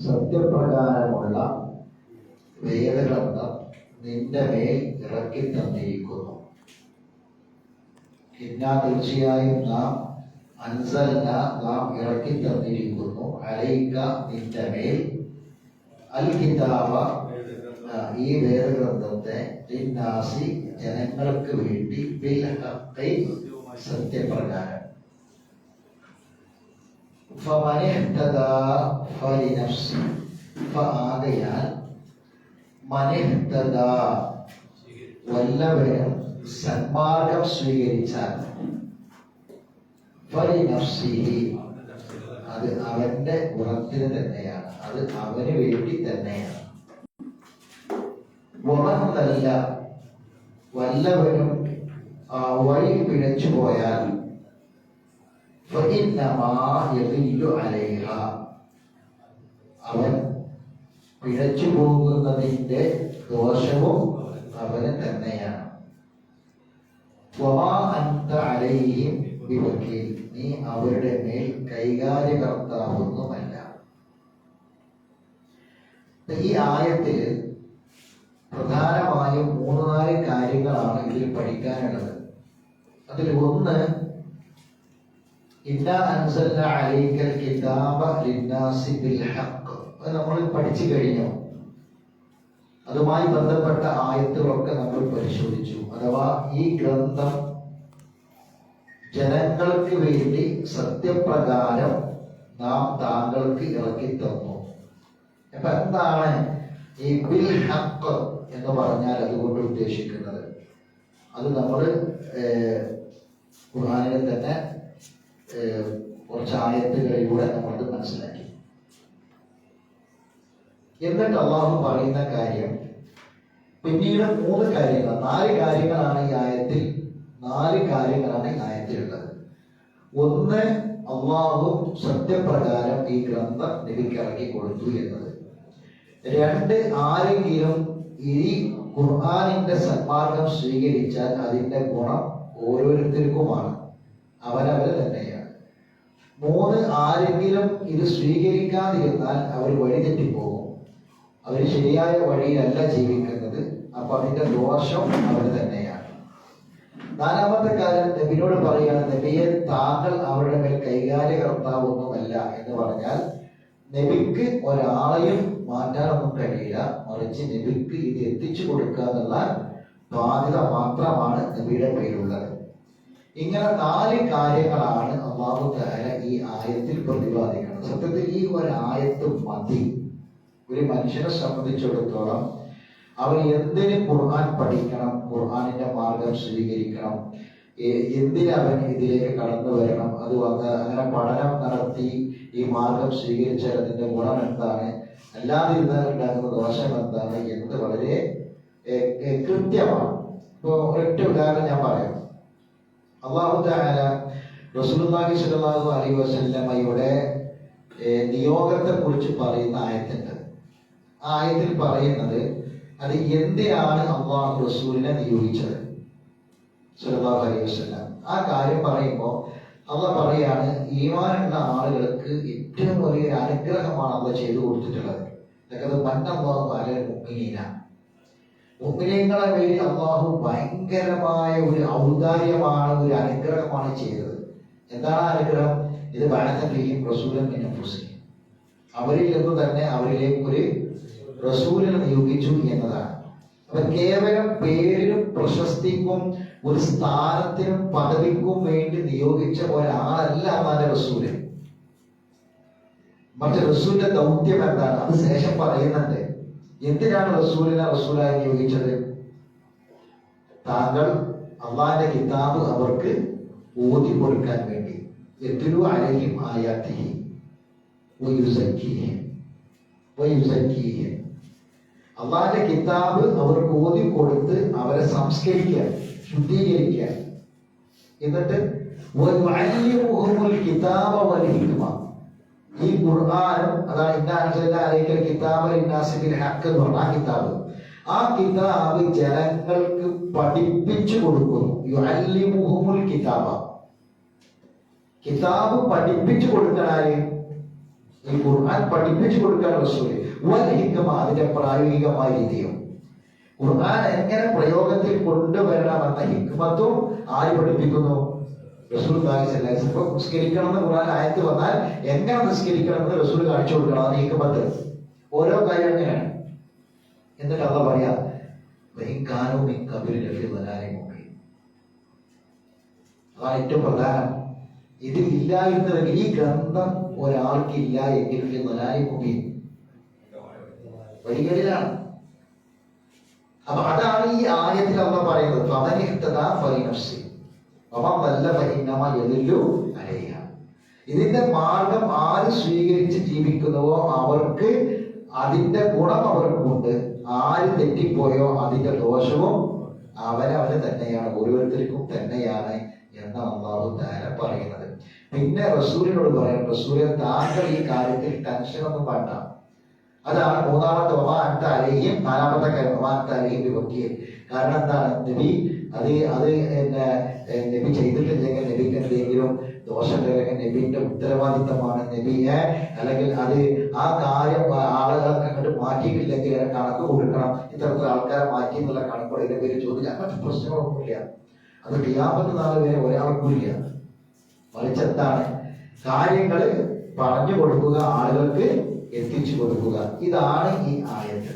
സത്യപ്രകാരമുള്ള വേദഗ്രന്ഥം നിന്റെ മേൽ ഇറക്കി തന്നിരിക്കുന്നു. തീർച്ചയായും നാം അൻസൽന നാം ഇറക്കി തന്നിരിക്കുന്നു അലൈക നിന്റെ മേൽ അൽ കിതാബ ഈ വേദഗ്രന്ഥത്തെ ലിന്നാസി ജനങ്ങൾക്ക് വേണ്ടി ബിൽ ഹഖ് സത്യപ്രകാരം. ഫമനിഹ്തദാ ഫലിനഫ്സി ഫആകയാൽ മനിഹ്തദാ വല്ലവരും സന്മാർഗം സ്വീകരിച്ചാൽ ഫലിനഫ്സിഹി അത് അവന്റെ ഗുണത്തിന് തന്നെയാണ്, അത് അവന് വേണ്ടി തന്നെയാണ്. വമന്നല്ല വല്ലവരും വഴി പിഴച്ചു പോയാൽ ഫഇന്നമാ യദില്ലു അലൈഹ അവൻ പിഴച്ചു പോകുന്നതിന്റെ ദോഷവും അവന് തന്നെയാണ്. വമാ അൻത അലൈഹിം ബിവകീൽ നീ അവരുടെ മേൽ കൈകാര്യകർത്താവൊന്നുമല്ല. ഈ ആയത്തിൽ പ്രധാനമായും 3-4 കാര്യങ്ങളാണ് ഇതിൽ പഠിക്കാനുള്ളത്. അതിൽ ഒന്ന്, ഇന്നാ അൻസൽന അലൈക്കൽ കിതാബ ലിന്നാസി ബിൽ ഹഖ്, അത് നമ്മൾ പഠിച്ചു കഴിഞ്ഞു. അതുമായി ബന്ധപ്പെട്ട ആയത്തുകളൊക്കെ നമ്മൾ പരിശോധിച്ചു. അഥവാ ഈ ഗ്രന്ഥം ജനങ്ങൾക്ക് വേണ്ടി സത്യപ്രകാരം നാം താങ്കൾക്ക് ഇറക്കി തന്നു. അപ്പൊ എന്താണ് ഈ ബിൽ ഹഖ് എന്ന് പറഞ്ഞാൽ അതുകൊണ്ട് ഉദ്ദേശിക്കുന്നത്? അത് നമ്മൾ ഖുർആനിലെ തന്നെ കുറച്ച് ആയത്തുകളിലൂടെ നമ്മളത് മനസ്സിലാക്കി. എന്നിട്ട് അള്ളാഹു പറയുന്ന കാര്യം പിന്നീട് 4 കാര്യങ്ങളാണ് ഈ ആയത്തിൽ. 4 കാര്യങ്ങളാണ് ഈ ആയത്തിലുള്ളത്. ഒന്ന്, അള്ളാഹു സത്യപ്രകാരം ഈ ഗ്രന്ഥം നബിക്ക് ഇറക്കി കൊടുത്തു എന്നത്. 2, ആരെങ്കിലും ഈ ഖുർആനിന്റെ സന്മാർഗം സ്വീകരിച്ചാൽ അതിന്റെ ഗുണം ഓരോരുത്തർക്കുമാണ്, അവരവര് തന്നെയാണ്. 3, ആരെങ്കിലും ഇത് സ്വീകരിക്കാതിരുന്നാൽ അവർ വഴിതെറ്റിപ്പോകും, അവർ ശരിയായ വഴിയിലല്ല ജീവിക്കുന്നത്, അപ്പൊ അതിന്റെ ദോഷം അവർ തന്നെയാണ്. 4-മത്തെ കാര്യം നബിയോട് പറയാണ്, നബിയെ താങ്കൾ അവരുടെ മേൽ കൈകാര്യകർത്താവൊന്നുമല്ല എന്ന് പറഞ്ഞാൽ നബിക്ക് ഒരാളെയും മാറ്റാനൊന്നും കഴിയില്ല, മറിച്ച് നബിക്ക് ഇത് എത്തിച്ചു കൊടുക്കുക എന്നുള്ള ബാധ്യത മാത്രമാണ് നബിയുടെ പേരുള്ളത്. ഇങ്ങനെ 4 കാര്യങ്ങളാണ് അല്ലാഹു തആല ഈ ആയത്തിൽ പ്രതിപാദിക്കുന്നത്. സത്യത്തിൽ ഈ ഒരു ആയത്ത് മതി ഒരു മനുഷ്യനെ സംബന്ധിച്ചിടത്തോളം. അവൻ എന്തിന് ഖുർആൻ പഠിക്കണം, ഖുർആനിന്റെ മാർഗം സ്വീകരിക്കണം, എന്തിന് അവൻ ഇതിലേക്ക് കടന്നു വരണം, അത് അങ്ങനെ പഠനം നടത്തി ഈ മാർഗം സ്വീകരിച്ചാൽ അതിന്റെ ഗുണം എന്താണ്, അല്ലാതെ ഇരുന്നാൽ ഉണ്ടാകുന്ന ദോഷം എന്താണ് എന്ന് വളരെ കൃത്യമാണ്. ഇപ്പൊ ഒരൊറ്റ ഉദാഹരണം ഞാൻ പറയാം. അല്ലാഹു തആല റസൂലുള്ളാഹി സ്വല്ലല്ലാഹു അലൈഹി വസല്ലമയുടെ നിയോഗത്തെ കുറിച്ച് പറയുന്ന ആയത്തുണ്ട്. ആ ആയത്തിൽ പറയുന്നത് അത് എന്തിനാണ് അള്ളാഹു റസൂലിനെ നിയോഗിച്ചത് സ്വല്ലല്ലാഹു അലൈഹി വസല്ലം. ആ കാര്യം പറയുമ്പോൾ അള്ളാഹ് പറയാണ്, ഈമാനുള്ള ആളുകൾക്ക് ഏറ്റവും വലിയൊരു അനുഗ്രഹമാണ് അള്ളാഹ് ചെയ്തു കൊടുത്തിട്ടുള്ളത്. മുഅ്മിനീങ്ങളെ വേണ്ടി അള്ളാഹു ഭയങ്കരമായ ഒരു ഔദാര്യമാണ്, ഒരു അനുഗ്രഹമാണ് ചെയ്തത്. എന്താണ് അനുഗ്രഹം? ഇത് ബഅസഫീഹിം റസൂലൻ മിൻ അൻഫുസിഹിം, അവരിൽ നിന്ന് തന്നെ അവരിലേക്ക് ഒരു റസൂലിനെ നിയോഗിച്ചു എന്നതാണ്. അപ്പൊ കേവലം പേരിനും പ്രശസ്തിക്കും ഒരു സ്ഥാനത്തിനും പദവിക്കും വേണ്ടി നിയോഗിച്ച ഒരാളല്ല അല്ലാഹുവിന്റെ റസൂല്. മറ്റേ റസൂലിന്റെ ദൗത്യം എന്താണ്? അത് ശേഷം പറയുന്നുണ്ട്. എന്തിനാണ് റസൂലിനെ റസൂലായി നിയോഗിച്ചത്? താങ്കൾ അള്ളാഹിന്റെ കിതാബ് അവർക്ക് ഓതി കൊടുക്കാൻ വേണ്ടി. യത്ലു അലൈഹിം ആയാതിഹി വയുസക്കീഹിം അള്ളാഹിന്റെ കിതാബ് അവർക്ക് ഓതി കൊടുത്ത് അവരെ സംസ്കരിക്കാൻ, ശുദ്ധീകരിക്കാൻ. എന്നിട്ട് കിതാബ വൽ ഹിക്മ, ഈ ഖുർആനും അതാണ് ഇന്നാ അൻസൽനാ അലൈക്കൽ കിതാബ ലിന്നാസി ബിൽ ഹഖ് എന്ന് പറഞ്ഞ ആ കിതാബ്, ആ കിതാബ് ജനങ്ങൾക്ക് പഠിപ്പിച്ചു കൊടുക്കുന്നു. യുഅല്ലിമുഹുമുൽ കിതാബ, കിതാബ് പഠിപ്പിച്ചു കൊടുക്കണാര്? ഈ ഖുർആൻ പഠിപ്പിച്ചു കൊടുക്കാൻ റസൂല് ഹിക്മ, അതിന്റെ പ്രായോഗികമായ രീതിയും ഖുർആൻ എങ്ങനെ പ്രയോഗത്തിൽ കൊണ്ടുവരണമെന്ന ഹിക്മത്തും ആര് പഠിപ്പിക്കുന്നു? റസൂൽ നിസ്കരിക്കണം എന്ന് ഖുർആൻ ആയത്ത് വന്നാൽ എങ്ങനെ നിസ്കരിക്കണം എന്ന് റസൂൽ കാണിച്ചു കൊടുക്കണം. അത് ഹിക്മത്ത്. ഓരോ കാര്യം എങ്ങനെയാണ്. എന്നിട്ട് അള്ളാഹ് പറയാ അതാണ് ഏറ്റവും പ്രധാനം. ഇത് ഇല്ലായിരുന്നെങ്കിൽ, ഈ ഗ്രന്ഥം ഒരാൾക്കില്ല എങ്കിൽ വഴികളിലാണ്. അപ്പൊ അതാണ് ഈ ആയത്തിൽ അള്ളാഹ് പറയുന്നത്. ഇതിന്റെ മാർഗം ആര് സ്വീകരിച്ച് ജീവിക്കുന്നുവോ അവർക്ക് അതിന്റെ ഗുണം അവർക്കുണ്ട്. ആര് തെറ്റിപ്പോയോ അതിന്റെ ദോഷവും അവനവന് തന്നെയാണ്, ഓരോരുത്തർക്കും തന്നെയാണ് എന്നാണ് അല്ലാഹു തആല പറയുന്നത്. പിന്നെ റസൂലിനോട് പറയാം, റസൂലെ താങ്കൾ ഈ കാര്യത്തിൽ ടെൻഷനൊന്നും വേണ്ട. അതാണ് മൂന്നാമത്തെ അലയും, നാലാമത്തെ കാര്യം വിവക്കിയത്. കാരണം എന്താണ്? നബി അത് നബി ചെയ്തിട്ടില്ലെങ്കിൽ നബിക്ക് എന്തെങ്കിലും ദോഷമുണ്ടെങ്കിൽ നബിന്റെ ഉത്തരവാദിത്തമാണ് നബിയെ, അല്ലെങ്കിൽ അത് ആ കാര്യം ആളുകളൊക്കെ അങ്ങോട്ട് മാറ്റിയിട്ടില്ലെങ്കിൽ കണക്ക് കൊടുക്കണം. ഇത്തരത്തിൽ ആൾക്കാരെ മാറ്റി എന്നുള്ള കണക്കോടെ ഇതിന്റെ പേര് ചോദിച്ചാൽ അങ്ങനത്തെ പ്രശ്നങ്ങളൊന്നുമില്ല. അത് ഖിയാമത്ത് നാൾ വരെ ഒരാൾക്കും ഇല്ല. മറിച്ച് എന്താണ്? കാര്യങ്ങൾ പറഞ്ഞു കൊടുക്കുക, ആളുകൾക്ക് എത്തിച്ചു കൊടുക്കുക. ഇതാണ് ഈ ആയത്ത്.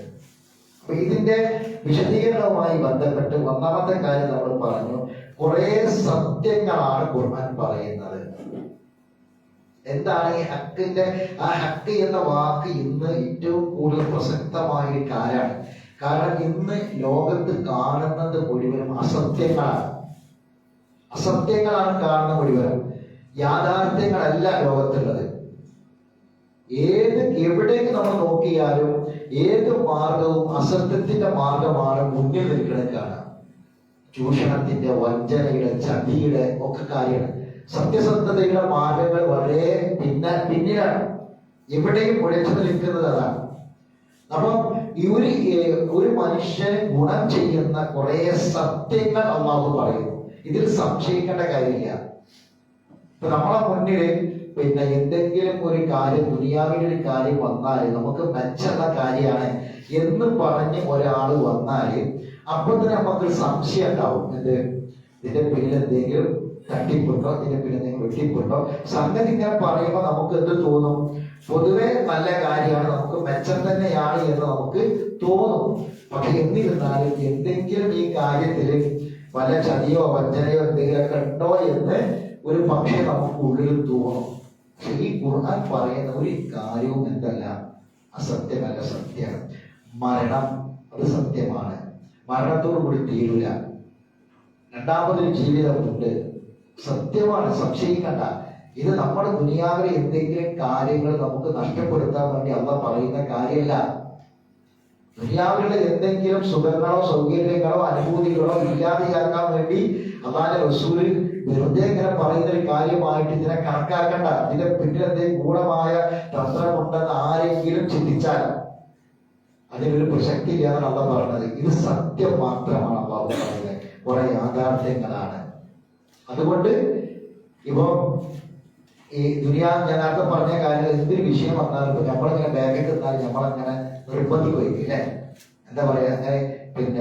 അപ്പൊ ഇതിന്റെ വിശദീകരണവുമായി ബന്ധപ്പെട്ട് ഒന്നാമത്തെ കാര്യം നമ്മൾ പറഞ്ഞു, കുറെ സത്യങ്ങളാണ് ഖുർആൻ പറയുന്നത്. എന്താണ് ഈ ഹക്കിന്റെ ആ ഹക്ക് എന്ന വാക്ക് ഇന്ന് ഏറ്റവും കൂടുതൽ പ്രസക്തമായ ഒരു കാര്യമാണ്. കാരണം ഇന്ന് ലോകത്ത് കാണുന്നത് മുഴുവനും അസത്യങ്ങളാണ്. അസത്യങ്ങളാണ് കാണുന്ന മുഴുവനും, യാഥാർത്ഥ്യങ്ങളല്ല ലോകത്തുള്ളത്. എവിടേക്ക് നമ്മൾ നോക്കിയാലും ഏത് മാർഗവും അസത്യത്തിന്റെ മാർഗമാണ് മുന്നിൽ നിൽക്കുന്നത് കാണാം. ചൂഷണത്തിന്റെ, വഞ്ചനയുടെ, ചതിയുടെ ഒക്കെ കാര്യമാണ്. സത്യസന്ധതയുടെ മാർഗങ്ങൾ വളരെ പിന്നിലാണ്. എവിടെയും ഉഴച്ചു നിൽക്കുന്നത് അതാണ്. അപ്പം ഒരു മനുഷ്യന് ഗുണം ചെയ്യുന്ന കുറെ സത്യങ്ങൾ അല്ലാഹു പറയുന്നു. ഇതിൽ സംശയിക്കേണ്ട കാര്യമില്ല. ഇപ്പൊ നമ്മളെ മുന്നിൽ എന്തെങ്കിലും ഒരു കാര്യം, ദുനിയാവിന്റെ ഒരു കാര്യം വന്നാൽ നമുക്ക് മെച്ചമുള്ള കാര്യമാണ് എന്ന് പറഞ്ഞ് ഒരാൾ വന്നാൽ അപ്പൊ തന്നെ നമുക്കൊരു സംശയം ഉണ്ടാവും. ഇതിന്റെ പിന്നിൽ എന്തെങ്കിലും തട്ടിപ്പുണ്ടോ, ഇതിന്റെ പിന്നിൽ എന്തെങ്കിലും വെട്ടിപ്പുണ്ടോ. സംഗതി ഇങ്ങനെ പറയുമ്പോൾ നമുക്ക് എന്ത് തോന്നും? പൊതുവെ നല്ല കാര്യമാണ്, നമുക്ക് മെച്ചം തന്നെയാണ് എന്ന് നമുക്ക് തോന്നും. പക്ഷെ എന്നിരുന്നാലും എന്തെങ്കിലും ഈ കാര്യത്തിൽ വല്ല ചതിയോ വഞ്ചനയോ എന്തെങ്കിലുമൊക്കെ ഉണ്ടോ എന്ന് ഒരു പക്ഷേ നമുക്ക് ഉള്ളിൽ തോന്നും. പക്ഷെ ഈ ഖുർആൻ പറയുന്ന ഒരു കാര്യവും എന്തല്ല, അസത്യമല്ല, സത്യമാണ്. മരണം അത് സത്യമാണ്, മരണത്തോടു കൂടി തീരില്ല. രണ്ടാമതൊരു ജീവിതമുണ്ട്, സത്യമാണ്, സംശയിക്കണ്ട. ഇത് നമ്മുടെ ദുനിയാവിലെ എന്തെങ്കിലും കാര്യങ്ങൾ നമുക്ക് നഷ്ടപ്പെടുത്താൻ വേണ്ടി അള്ളാഹ് പറയുന്ന കാര്യമല്ല. ദുനിയാവിലുള്ള എന്തെങ്കിലും സുഖങ്ങളോ സൗകര്യങ്ങളോ അനുഭൂതികളോ ഇല്ലാതെയാക്കാൻ വേണ്ടി അള്ളാഹുവിന്റെ റസൂല് വെറുതെ ഇങ്ങനെ പറയുന്ന ഒരു കാര്യമായിട്ട് ഇതിനെ കണക്കാക്കണ്ട. ഇതിന്റെ പിന്നിൽ എന്തെങ്കിലും ഗൂഢമായ തന്ത്രമുണ്ടെന്ന് ആരെങ്കിലും ചിന്തിച്ചാൽ അതിനൊരു പ്രസക്തി ഇല്ലാന്നാണ് അള്ളാഹ് പറഞ്ഞത്. ഇത് സത്യം മാത്രമാണ് അള്ളാഹു പറയുന്നത്, കുറെ യാഥാർത്ഥ്യങ്ങളാണ്. അതുകൊണ്ട് ഇപ്പൊ ഈ ഞാൻ നേരത്തെ പറഞ്ഞ കാര്യം, എന്തൊരു വിഷയം വന്നാലും ഇപ്പൊ നമ്മളിങ്ങനെ ബാഗിൽ നിന്നാൽ നമ്മളങ്ങനെ നിർബന്ധിക്കും അല്ലെ, എന്താ പറയാ, അങ്ങനെ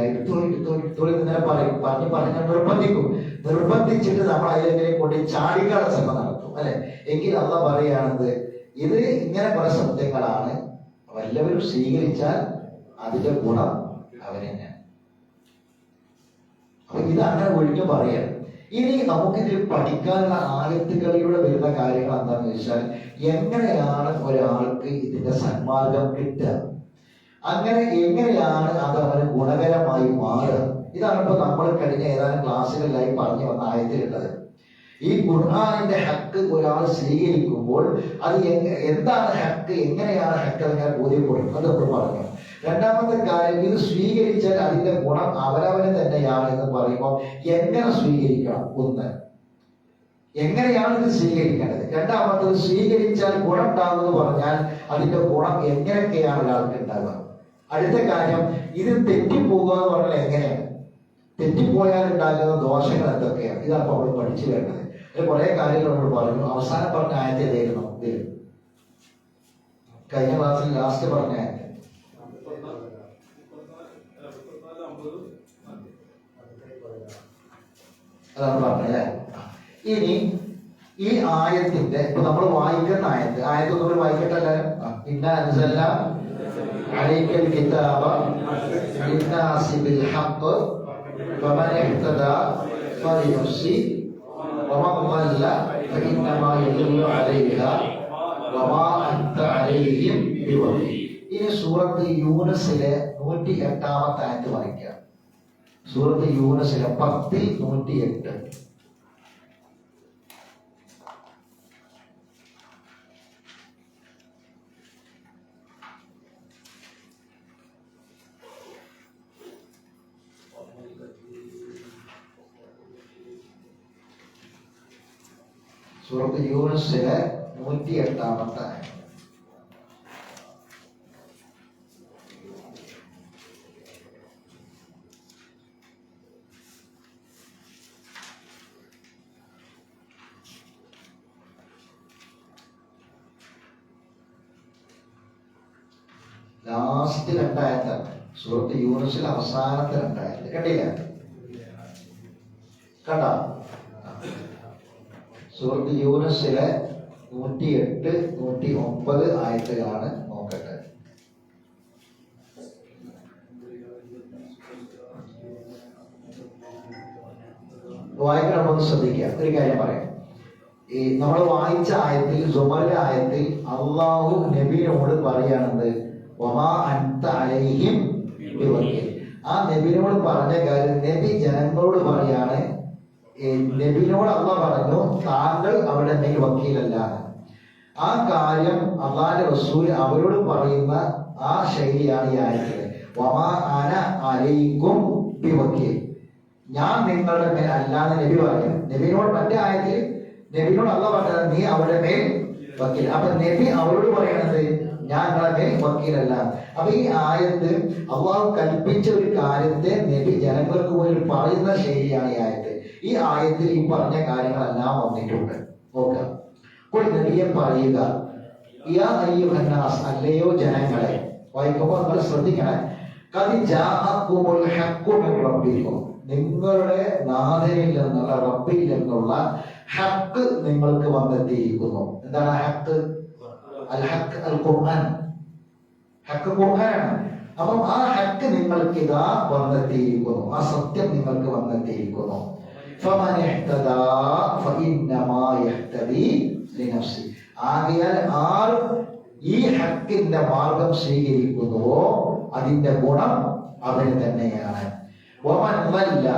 എടുത്തോളി ഇങ്ങനെ പറയും, പറഞ്ഞ് നിർബന്ധിച്ചിട്ട് നമ്മൾ അതിലെങ്ങനെ കൊണ്ട് ചാടിക്കാള ശ്രമം നടത്തും അല്ലെ. എങ്കിൽ അള്ളാഹ് പറയുകയാണത് ഇത് ഇങ്ങനെ കുറെ സത്യങ്ങളാണ്, വല്ലവരും സ്വീകരിച്ചാൽ അതിന്റെ ഗുണം അവനെന്നെ. അപ്പൊ ഇത് അങ്ങനെ ഒഴിഞ്ഞു പറയാൻ. ഇനി നമുക്കിതിൽ പഠിക്കാനുള്ള ആയത്തുകളിലൂടെ വരുന്ന കാര്യങ്ങൾ എന്താണെന്ന് വെച്ചാൽ, എങ്ങനെയാണ് ഒരാൾക്ക് ഇതിന്റെ സന്മാർഗം കിട്ടുക, അങ്ങനെ എങ്ങനെയാണ് അത് അവന് ഗുണകരമായി മാറുക. ഇതാണ് ഇപ്പൊ നമ്മൾ കഴിഞ്ഞ ഏതാനും ക്ലാസ്സുകളിലായി പറഞ്ഞു വന്ന ആയത്തിലുള്ളത്. ഈ ഖുർആനിന്റെ ഹക്ക് ഒരാൾ സ്വീകരിക്കുമ്പോൾ അത് എന്താണ് ഹക്ക്, എങ്ങനെയാണ് ഹക്ക് അങ്ങനെ ബോധ്യപ്പെടും, അത് നമ്മൾ പറഞ്ഞു. രണ്ടാമത്തെ കാര്യം, ഇത് സ്വീകരിച്ചാൽ അതിന്റെ ഗുണം അവനവന് തന്നെയാണ് എന്ന് പറയുമ്പോൾ എങ്ങനെ സ്വീകരിക്കണം, ഒന്ന് എങ്ങനെയാണ് ഇത് സ്വീകരിക്കേണ്ടത്, രണ്ടാമത്തത് സ്വീകരിച്ചാൽ ഗുണം ഉണ്ടാകുമെന്ന് പറഞ്ഞാൽ അതിന്റെ ഗുണം എങ്ങനെയൊക്കെയാണ് ഒരാൾക്ക് ഉണ്ടാകുക. അടുത്ത കാര്യം, ഇത് തെറ്റിപ്പോകുക എന്ന് പറഞ്ഞാൽ എങ്ങനെയാണ്, തെറ്റിപ്പോയാൽ ഉണ്ടാകുന്ന ദോഷങ്ങൾ എന്തൊക്കെയാണ്, ഇതാണ് നമ്മൾ പഠിച്ചു വേണ്ടത്. കുറെ കാര്യങ്ങൾ നമ്മൾ പറഞ്ഞു. അവസാനം പറഞ്ഞ ആയത്തെ ഏതായിരുന്നു? കഴിഞ്ഞ ക്ലാസ്സിൽ ലാസ്റ്റ് പറഞ്ഞ അതാണ് പറഞ്ഞല്ലേ. ഇനി ഈ ആയത്തിന്റെ ഇപ്പൊ നമ്മൾ വായിക്കുന്ന ആയത്തൊന്നും വായിക്കട്ടല്ലേ. ഇന്ന അൻസൽനാ അലൈക്കൽ കിതാബ ലിന്നാസി ബിൽ ഹഖ് ഫമൻ ഇഹ്തദാ ഫലിനഫ്സി വമൻ ളല്ല ഫഇന്നമാ യദുല്ലു അലൈഹാ വമാ അൻത അലൈഹിം ബിവകീൽ. ഇനി സൂറത്ത് യൂനുസിലെ 108-ാമത്തെ ആയത്ത് വായിക്കാം. സൂറത്ത് യൂനുസിലെ 10:108. സൂറത്ത് യൂനുസിലെ 108-ാമത്തെ ആയത്ത്. ലാസ്റ്റ് 2 ആയത്താണ്. സൂറത്ത് യൂനുസിലെ അവസാനത്തെ 2 ആയത്ത് കണ്ടില്ല? കണ്ട? സൂറത്ത് യൂനുസിലെ 108, 109 ആയത്തുകളാണ്. നോക്കട്ടെ. വായിക്കണമെന്ന് ശ്രദ്ധിക്കുക. ഒരു കാര്യം പറയാം. ഈ നമ്മൾ വായിച്ച ആയത്തിൽ, സുമറിലെ ആയത്തിൽ അള്ളാഹു നബിയോട് പറയാണെന്ന് വമാ അൻത അലൈഹിം ബിവകീൽ. ആ നബിയോട് പറഞ്ഞ കാര്യം നബി ജനങ്ങളോട് പറയാണ്. നബിയോട് അള്ളാഹ് പറഞ്ഞു താങ്കൾ അവരുടെ മേൽ വക്കീലല്ല. ആ കാര്യം അള്ളാഹുവിന്റെ റസൂൽ അവരോട് പറയുന്ന ആ ശൈലിയാണ് ഈ ആയത്തില്. വമാ അന അലൈക്കും ബിവകീൽ, ഞാൻ നിങ്ങളുടെ മേൽ അല്ലാന്ന് നബി പറയും. നബിയോട് മറ്റേ ആയത്തിൽ നബിയോട് അള്ളാഹ് പറഞ്ഞത് നീ അവരുടെ മേൽ വക്കീൽ. അപ്പൊ നബി അവരോട് പറയണത് ഞാൻ നിങ്ങളുടെ മേൽ വക്കീലല്ല. അപ്പൊ ഈ ആയത്ത് അള്ളാഹു കൽപ്പിച്ച ഒരു കാര്യത്തെ നബി ജനങ്ങൾക്ക് പോലും പറയുന്ന ശൈലിയാണ് ഈ ആയത്ത്. ഈ ആയത്തിൽ ഈ പറഞ്ഞ കാര്യങ്ങളെല്ലാം വന്നിട്ടുണ്ട്. നോക്കുക. അപ്പോൾ നബിയെ പറയുക, യാ അയ്യുഹന്നാസ്, അല്ലയോ ജനങ്ങളെ. വായിക്കുമ്പോൾ നിങ്ങൾ ശ്രദ്ധിക്കണേ. ഖദ് ജാഅകുമുൽ ഹഖ്ഖു മിൻ റബ്ബിക്കും, നിങ്ങളുടെ നാഥനിൽ നിന്നുള്ള റബ്ബിൽ നിന്നുള്ള ഹഖ് നിങ്ങൾക്ക് വന്നെത്തിയിരിക്കുന്നു. എന്താണ് ഹഖ്? അൽ ഹഖ് അൽ ഖുർആൻ. ഹഖ് ഖുർആനാണ്. അപ്പം ആ ഹഖ് നിങ്ങൾക്ക് ഇതാ വന്നെത്തിയിരിക്കുന്നു. ആ സത്യം നിങ്ങൾക്ക് വന്നെത്തിയിരിക്കുന്നു. ഫമൻ ഇഹ്തദാ ഫഇന്നമാ യഹ്തദി ലിനഫ്സി, ആകയാൽ ആർ ഈ ഹഖിന്റെ മാർഗം സ്വീകരിക്കുന്നുവോ അതിന്റെ ഗുണം അവന് തന്നെയാണ്. വമൻ ളല്ല,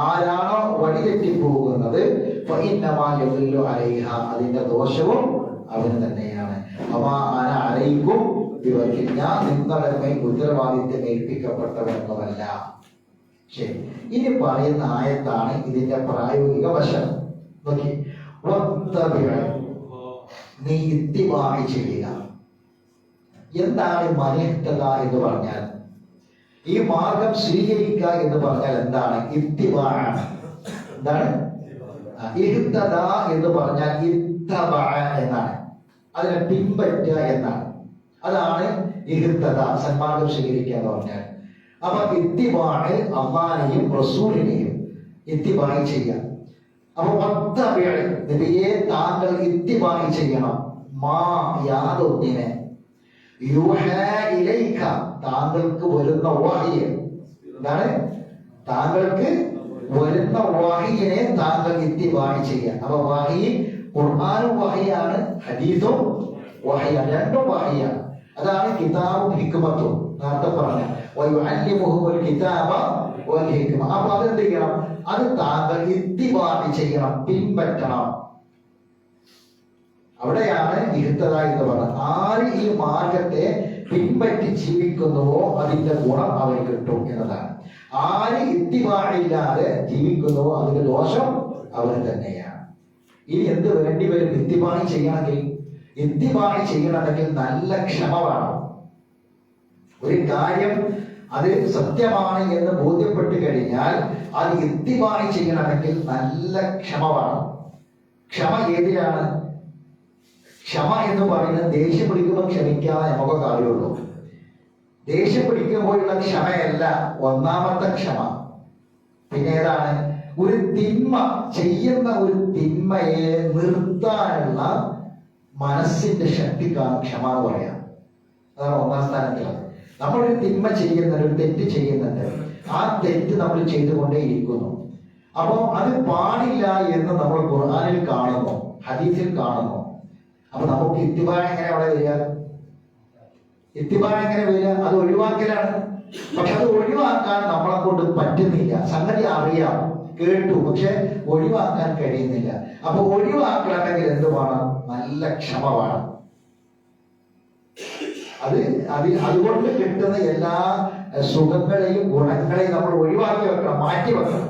ആരാണോ വഴിതെറ്റിപ്പോകുന്നത് ഫഇന്നമാ യദുല്ലു അലൈഹാ, അതിന്റെ ദോഷവും അവന് തന്നെയാണ്. വമാ അന അലൈക്കും ബിവകീൽ, ഞാൻ നിങ്ങളുടെ മേൽ ഉത്തരവാദിത്വം ഏൽപ്പിക്കപ്പെട്ടവനൊന്നുമല്ല. ശരി, ഇനി പറയുന്ന ആയത്താണ് ഇതിന്റെ പ്രായോഗിക വശം. നോക്കി, നീ ഇത്തിബാഅ് ചെയ്യുക. എന്താണ് മനിഹ്തദ എന്ന് പറഞ്ഞാൽ? ഈ മാർഗം സ്വീകരിക്കുക എന്ന് പറഞ്ഞാൽ എന്താണ്? ഇത്തിബാഅ്. എന്താണ് ഇഹ്തദ എന്ന് പറഞ്ഞാൽ? ഇത്തബഅ എന്നാണ്. അതിനെ പിൻപറ്റുക എന്നാണ്. അതാണ് ഇഹ്തദ, സന്മാർഗം സ്വീകരിക്കുക എന്ന് പറഞ്ഞാൽ. അപ്പൊ ഇത്തിബാഅ് അല്ലാഹുവിനെയും റസൂലിനെയും ഇത്തിബാഅ് ചെയ്യാം. അപ്പൊ നബിയെ താങ്കൾ ഇത്തിബാഅ് ചെയ്യണം. മാ, യാതൊന്നിനെ, യൂഹാ ഇലൈക, താങ്കൾക്ക് വരുന്ന വഹ്യ്. എന്താണ്? താങ്കൾക്ക് വരുന്ന വഹ്യിനെ താങ്കൾ ഇത്തിബാഅ് ചെയ്യാം. അപ്പൊ വഹ്യ്, ഖുർആനും വഹ്യാണ്, ഹദീസും വഹ്യാണ്, രണ്ടും വഹ്യാണ്. അതാണ് കിതാബും ഹിക്മത്തും. നേരത്തെ പറഞ്ഞ വയുഅല്ലിമുഹുൽ കിതാബ വൽ ഹിക്മ. അപ്പൊ അതെന്ത് ചെയ്യണം? അത് താങ്കൾ ഇത്തിബാഅ് ചെയ്യണം, പിൻപറ്റണം. അവിടെയാണ് ഇഹ്തദ എന്ന് പറഞ്ഞത്. ആര് ഈ മാർഗത്തെ പിൻപറ്റി ജീവിക്കുന്നുവോ അതിന്റെ ഗുണം അവന് കിട്ടും എന്നതാണ്. ആര് ഇത്തിബാഅ് ഇല്ലാതെ ജീവിക്കുന്നുവോ അതിന്റെ ദോഷം അവന് തന്നെയാണ്. ഇനി എന്ത് വേണ്ടി വരും? ഇത്തിബാഅ് ചെയ്യണമെങ്കിൽ, ഇത്തിബാഅ് ചെയ്യണമെങ്കിൽ നല്ല ക്ഷമ വേണം. ഒരു കാര്യം അത് സത്യമാണ് എന്ന് ബോധ്യപ്പെട്ട് കഴിഞ്ഞാൽ അത് ഇത്തിബാഅ് ചെയ്യണമെങ്കിൽ നല്ല ക്ഷമ വേണം. ക്ഷമ ഏതിലാണ്? ക്ഷമ എന്ന് പറയുന്നത് ദേഷ്യം പിടിക്കുമ്പോൾ ക്ഷമിക്കാതെ നമുക്കൊക്കെ അറിയുള്ളൂ. ദേഷ്യം പിടിക്കുമ്പോഴുള്ള ക്ഷമയല്ല ഒന്നാമത്തെ ക്ഷമ. പിന്നെ ഏതാണ്? ഒരു തിന്മ ചെയ്യുന്ന ഒരു തിന്മയെ നിർത്താനുള്ള മനസ്സിന്റെ ശക്തിക്കാണ് ക്ഷമ എന്ന് പറയാം. അതാണ് ഒന്നാം സ്ഥാനത്തിലാണ്. നമ്മളൊരു തിന്മ ചെയ്യുന്നുണ്ട്, ഒരു തെറ്റ് ചെയ്യുന്നുണ്ട്, ആ തെറ്റ് നമ്മൾ ചെയ്തുകൊണ്ടേ ഇരിക്കുന്നു. അപ്പൊ അത് പാടില്ല എന്ന് നമ്മൾ ഖുർആനിൽ കാണുന്നു, ഹദീസിൽ കാണുന്നു. അപ്പൊ നമുക്ക് ഇത്തിബാ എങ്ങനെ അവിടെ വരിക? ഇത്തിബാ എങ്ങനെ വരിക? അത് ഒഴിവാക്കലാണ്. പക്ഷെ അത് ഒഴിവാക്കാൻ നമ്മളെ കൊണ്ട് പറ്റുന്നില്ല. സംഗതി അറിയാം, കേട്ടു, പക്ഷെ ഒഴിവാക്കാൻ കഴിയുന്നില്ല. അപ്പൊ ഒഴിവാക്കണമെങ്കിൽ എന്ത് വേണം? നല്ല ക്ഷമ വേണം. അതുകൊണ്ട് കിട്ടുന്ന എല്ലാ സുഖങ്ങളെയും ഗുണങ്ങളെയും നമ്മൾ ഒഴിവാക്കി വെക്കണം, മാറ്റി വെക്കണം.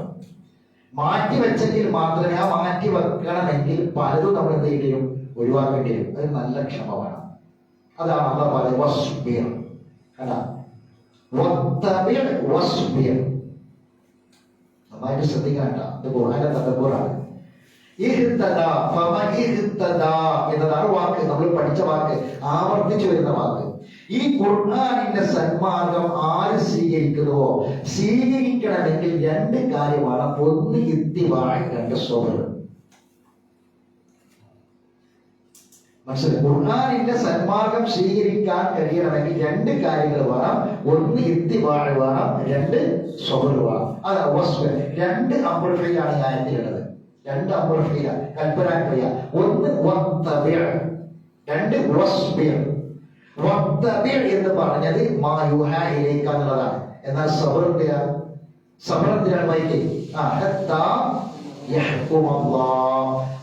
മാറ്റി വെച്ചെങ്കിൽ മാത്രമേ ആ മാറ്റി വെക്കണമെങ്കിൽ പലതും നമ്മൾ എന്ത് ചെയ്യും? ഒഴിവാക്കേണ്ടി വരും. അത് നല്ല ക്ഷമ വേണം. അതാണ് അള്ളാഹു പറയുന്നത് വസ്ബിർ. കണ്ടാ, വത്തബിർ വസ്ബിർ. നന്നായിട്ട് ശ്രദ്ധിക്കണം കേട്ടോ. ഇത് ഖുർആനിലെ തദബ്ബുറാണ്. ഇഹ്തദാ ഫമൻ ഇഹ്തദാ എന്നതാണ് വാക്ക്, നമ്മൾ പഠിച്ച വാക്ക്, ആവർത്തിച്ചു വരുന്ന വാക്ക്. ഈ ഖുർആനിന്റെ സന്മാർഗം ആര് സ്വീകരിക്കുന്നുവോ, സ്വീകരിക്കണമെങ്കിൽ രണ്ട് കാര്യമാണ്. ഒന്ന് ഇത്തിബാഅ്, രണ്ട് സബ്ർ. മനസ്സിലായി? ഖുർആനിന്റെ സന്മാർഗം സ്വീകരിക്കാൻ കഴിയണമെങ്കിൽ രണ്ട് കാര്യങ്ങൾ വേണം. ഒന്ന് ഇത്തിബാഅ് വേണം, രണ്ട് സബ്ർ വേണം. അതാ വസ്ബിർ. രണ്ട് അംറുഫിലാണ് ഈ ആയത്തിലുള്ളത്. രണ്ട് അംറുഫില, കൽപ്പനാ ക്രിയ. ഒന്ന് വത്തബിഅ്, രണ്ട് വസ്ബിർ. വത്തബിഅ് എന്ന് പറഞ്ഞത് മാ യുഹാ ഇലൈക എന്നുള്ളതാണ്. എന്നാൽ സബ്ർ എന്തിനാണ്? സബ്ർ എന്തിനാണ്? വൈകി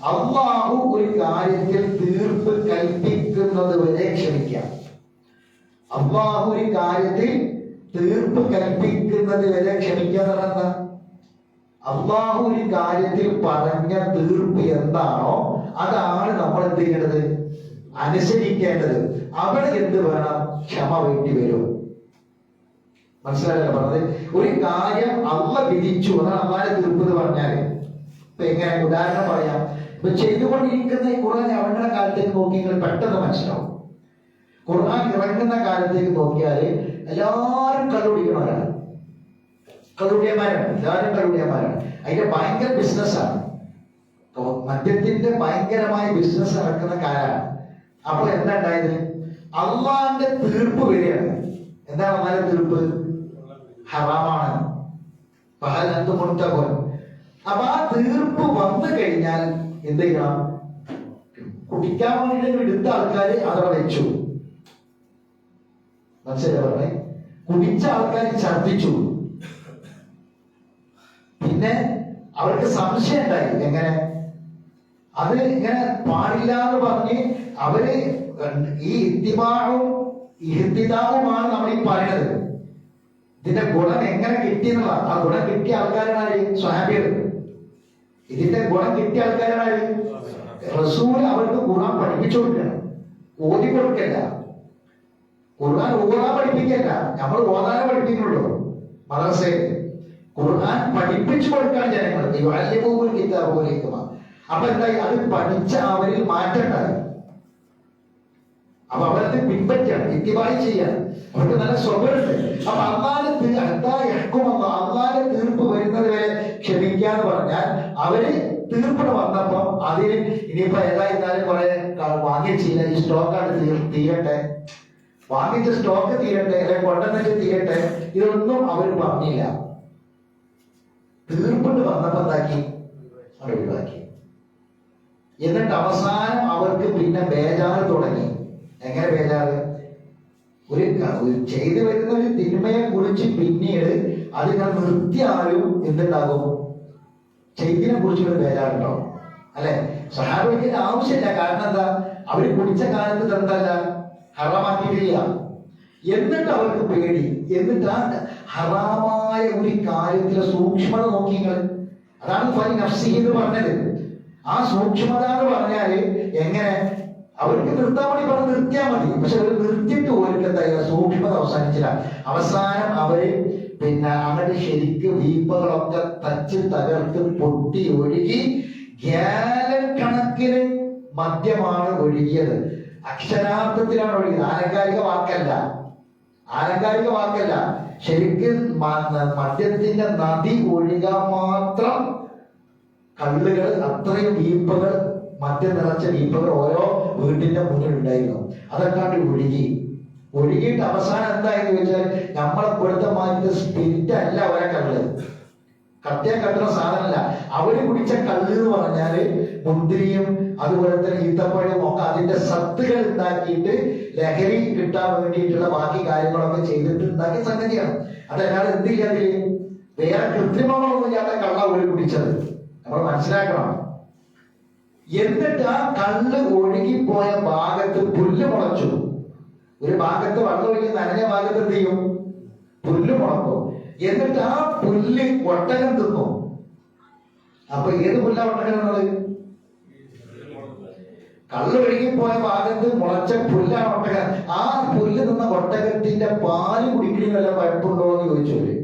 അള്ളാഹു ഒരു കാര്യത്തിൽ തീർപ്പ് കൽപ്പിക്കുന്നത് വരെ ക്ഷമിക്കാം. അള്ളാഹു ഒരു കാര്യത്തിൽ തീർപ്പ് കൽപ്പിക്കുന്നത് വരെ ക്ഷമിക്കുക. എന്താ? അള്ളാഹു ഒരു കാര്യത്തിൽ പറഞ്ഞ തീർപ്പ് എന്താണോ അതാണ് നമ്മൾ എന്ത് ചെയ്യേണ്ടത്? അനുസരിക്കേണ്ടത്. അവിടെ എന്ത് വേണം? ക്ഷമ വേണ്ടി വരും. മനസ്സിലായല്ലോ പറഞ്ഞത്? ഒരു കാര്യം അള്ളാഹ് വിധിച്ചു, അതാണ് അള്ളാഹിന്റെ തീർപ്പ് എന്ന് പറഞ്ഞാല്. ഇപ്പൊ എങ്ങനെ ഉദാഹരണം പറയാം? ഇപ്പൊ ചെയ്തുകൊണ്ടിരിക്കുന്ന ഖുർആൻ ഇറങ്ങുന്ന കാലത്തേക്ക് നോക്കി നിങ്ങൾ പെട്ടെന്ന് മനസ്സിലാവും. ഖുർആൻ ഇറങ്ങുന്ന കാലത്തേക്ക് നോക്കിയാല് എല്ലാവരും കള്ളുടിക്കണവരാണ്, കള്ളുടിയന്മാരാണ്, എല്ലാവരും കള്ളുടിയന്മാരാണ്. അതിന്റെ ഭയങ്കര ബിസിനസ്സാണ്. മദ്യത്തിന്റെ ഭയങ്കരമായ ബിസിനസ് നടക്കുന്ന കാലാണ്. അപ്പൊ എന്താ ഉണ്ടായത്? അള്ളാഹിന്റെ തീർപ്പ് വരികയാണ്. എന്താണ് അള്ളാഹിന്റെ തീർപ്പ്? ഹറാമാണ്. അപ്പൊ ആ തീർപ്പ് വന്നു കഴിഞ്ഞാൽ എന്ത് ചെയ്യണം? കുടിക്കാൻ വേണ്ടിയിട്ട് എടുത്ത ആൾക്കാര് അതവിടെ വെച്ചു. മനസ്സിലായി പറഞ്ഞേ? കുടിച്ച ആൾക്കാർ ഛർദിച്ചു. പിന്നെ അവർക്ക് സംശയം ഉണ്ടായി, എങ്ങനെ അത് ഇങ്ങനെ പാടില്ല എന്ന് പറഞ്ഞ് അവര് ഈ ഇത്തിബാഉം ഇഹ്തിദാഉമാണ് നമ്മൾ ഈ പറയുന്നത്. ഇതിന്റെ ഗുണം എങ്ങനെ കിട്ടിയെന്നുള്ള, ആ ഗുണം കിട്ടിയ ആൾക്കാരാണ് സ്വഹാബികൾ. ഇതിന്റെ ഗുണം കിട്ടിയ ആൾക്കാരാണ് റസൂൽ. അവർക്ക് ഖുർആൻ പഠിപ്പിച്ചു കൊടുക്കണം, ഓതി കൊടുക്കല്ല. ഖുർആൻ ഓതാൻ പഠിപ്പിക്കല്ല, നമ്മൾ ഓതാനെ പഠിപ്പിക്കുള്ളൂ. മദ്രസയിൽ ഖുർആൻ പഠിപ്പിച്ചു കൊടുക്കാൻ ജനങ്ങൾ കിതാബ്. അപ്പൊ എന്തായി? അത് പഠിച്ച അവരിൽ മാറ്റണ്ടായി. അപ്പൊ അവരത് പിൻപറ്റാണ്, ഇത്തിബായി ചെയ്യാൻ അവർക്ക് നല്ല സ്വഭാവമുണ്ട്. അപ്പൊ അള്ളാഹിന്റെ തീർപ്പ് വരുന്നത് വരെ ക്ഷമിക്കാന്ന് പറഞ്ഞാൽ അവര് തീർപ്പിന് വന്നപ്പോ അതിന് ഇനിയിപ്പോ ഏതായിരുന്നാലും കുറെ വാങ്ങിച്ചില്ല, ഈ സ്റ്റോക്കാണ് തീരട്ടെ, വാങ്ങിച്ച സ്റ്റോക്ക് തീരട്ടെ, അല്ലെങ്കിൽ കൊണ്ടുവന്നിട്ട് തീരട്ടെ, ഇതൊന്നും അവർ പറഞ്ഞില്ല. തീർപ്പിട്ട് വന്നപ്പോ എന്താക്കി? അവർ ഒഴിവാക്കി. എന്നിട്ട് അവസാനം അവർക്ക് പിന്നെ ബേജാറ് തുടങ്ങി. എങ്ങനെ ബേജാറ്? ഒരു ചെയ്തു വരുന്ന ഒരു തിന്മയെ കുറിച്ച് പിന്നീട് അതിനെ നിർത്തിയാലും എന്തുണ്ടാകും? ചെയ്തിനെ കുറിച്ച് ഒരു ബേജാറുണ്ടാവും, അല്ലെ? സഹാബിക്ക് ആവശ്യമില്ല. കാരണം എന്താ? അവര് കുടിച്ച കാലത്ത് എന്തല്ല ഹറാമാക്കിയിട്ടില്ല. എന്നിട്ട് അവർക്ക് പേടി. എന്നിട്ട് ആ ഹറാമായ ഒരു കാര്യത്തിലെ സൂക്ഷ്മത നോക്കിങ്ങൾ. അതാണ് ഫലി നഫ്സി എന്ന് പറഞ്ഞത്. ആ സൂക്ഷ്മത എന്ന് പറഞ്ഞാല് എങ്ങനെ? അവർക്ക് നിർത്താൻ വേണ്ടി പറഞ്ഞ് നിർത്തിയാൽ മതി, പക്ഷെ അവർ നിർത്തിയിട്ട് അവർക്ക് എന്തായാലും സൂക്ഷ്മത അവസാനിച്ചില്ല. അവസാനം അവര് പിന്നെ അങ്ങോട്ട് ശരിക്ക് വീപ്പകളൊക്കെ തച്ച് തകർത്ത് പൊട്ടി ഒഴുകി ഗ്യാലൻ കണക്കിന് മദ്യമാണ് ഒഴുകിയത്. അക്ഷരാർത്ഥത്തിലാണ് ഒഴുകിയത്. ആലങ്കാരിക വാക്കല്ല. ശരിക്കും മദ്യത്തിന്റെ നദി ഒഴുകാൻ മാത്രം കള്ളുകൾ, അത്രയും വീപ്പകൾ, മദ്യം നിറച്ച വീപ്പകൾ ഓരോ വീട്ടിന്റെ മുന്നിൽ ഉണ്ടായിരുന്നു. അതൊക്കെ ഒഴുകിയിട്ട് അവസാനം എന്തായെന്ന് ചോദിച്ചാൽ നമ്മളെ ഇവിടുത്തെ മാറ്റി സ്പിരിറ്റ് അല്ല ഒരേ കള്ള്, കട്ടുന്ന സാധനമല്ല. അവര് കുടിച്ച കള്ള് എന്ന് പറഞ്ഞാല് മുന്തിരിയും അതുപോലെ തന്നെ ഈത്തപ്പഴവും ഒക്കെ അതിന്റെ സത്തുകൾ ഉണ്ടാക്കിയിട്ട് ലഹരി കിട്ടാൻ വേണ്ടിയിട്ടുള്ള ബാക്കി കാര്യങ്ങളൊക്കെ ചെയ്തിട്ട് ഉണ്ടാക്കിയ സംഗതിയാണ്. അതല്ലാതെ എന്തില്ല അതില് വേറെ കൃത്രിമങ്ങളൊന്നും ഇല്ലാത്ത കള്ള അവര് കുടിച്ചത് നമ്മൾ മനസ്സിലാക്കണം. എന്നിട്ട് ആ കള്ള് ഒഴുകിപ്പോയ ഭാഗത്ത് പുല്ല് മുളച്ചു. ഒരു ഭാഗത്ത് വെള്ളം ഒഴുകി നനഞ്ഞ ഭാഗത്ത് എന്ത് ചെയ്യും? പുല്ല് മുളക്കും. എന്നിട്ട് ആ പുല്ല് ഒട്ടകം തിന്നു. അപ്പൊ ഏത് പുല്ല ഒട്ടകം എന്നുള്ളത്? കള്ള് ഒഴുകിപ്പോയ ഭാഗത്ത് മുളച്ച പുല്ലാണ് ഒട്ടകം. ആ പുല്ല് തിന്ന ഒട്ടകത്തിന്റെ പാല് കുടിക്കണി വല്ല കുഴപ്പമുണ്ടോ എന്ന് ചോദിച്ചോര്.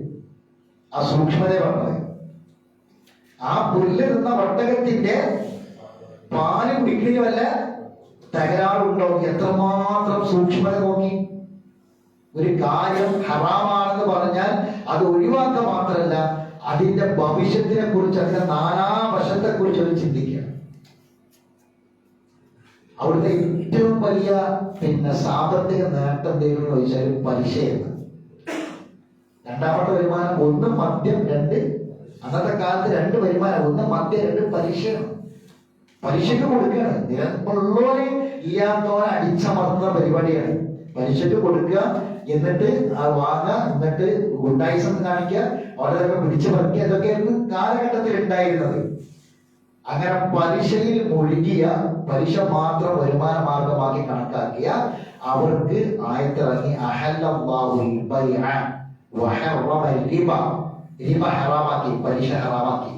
ആ സൂക്ഷ്മത പറഞ്ഞത്. ആ പുല്ല് തിന്ന ഒട്ടകത്തിന്റെ പാല് കുടിക്കണി വല്ല തകരാറുണ്ടോ? എത്രമാത്രം സൂക്ഷ്മത നോക്കി. ഒരു കാര്യം ഹറാമാണെന്ന് പറഞ്ഞാൽ അത് ഒഴിവാക്കുക മാത്രമല്ല, അതിന്റെ ഭവിഷ്യത്തിനെ കുറിച്ച്, അതിന്റെ നാനാവശത്തെ കുറിച്ച് അവർ ചിന്തിക്കുക. അവിടുത്തെ ഏറ്റവും വലിയ സാമ്പത്തിക നേട്ടം എന്തെങ്കിലും ചോദിച്ചാൽ പലിശയാണ്. രണ്ടാമത്തെ വരുമാനം ഒന്ന് മദ്യം, രണ്ട് അന്നത്തെ കാലത്ത് രണ്ട് വരുമാനം, ഒന്ന് മദ്യം, രണ്ട് പലിശയാണ്. പലിശക്ക് കൊടുക്കുകയാണ്. നിരപ്പുള്ളവരെ ഇല്ലാത്തവരെ അടിച്ചമർത്തുന്ന പരിപാടിയാണ്. പലിശക്ക് കൊടുക്കുക, എന്നിട്ട് വാങ്ങുക, എന്നിട്ട് ഗുണ്ടായിസം കാണിക്കുക, അവരൊക്കെ പിടിച്ചു പറിക്കുക. ഇതൊക്കെയായിരുന്നു കാലഘട്ടത്തിൽ ഉണ്ടായിരുന്നത്. അങ്ങനെ പലിശയിൽ മുഴുകിയ, പലിശ മാത്രം വരുമാന മാർഗമാക്കി കണക്കാക്കിയ അവർക്ക് ആയത്തിറങ്ങി റിബ ഹറാമാക്കി, പലിശ ഹറാമാക്കി.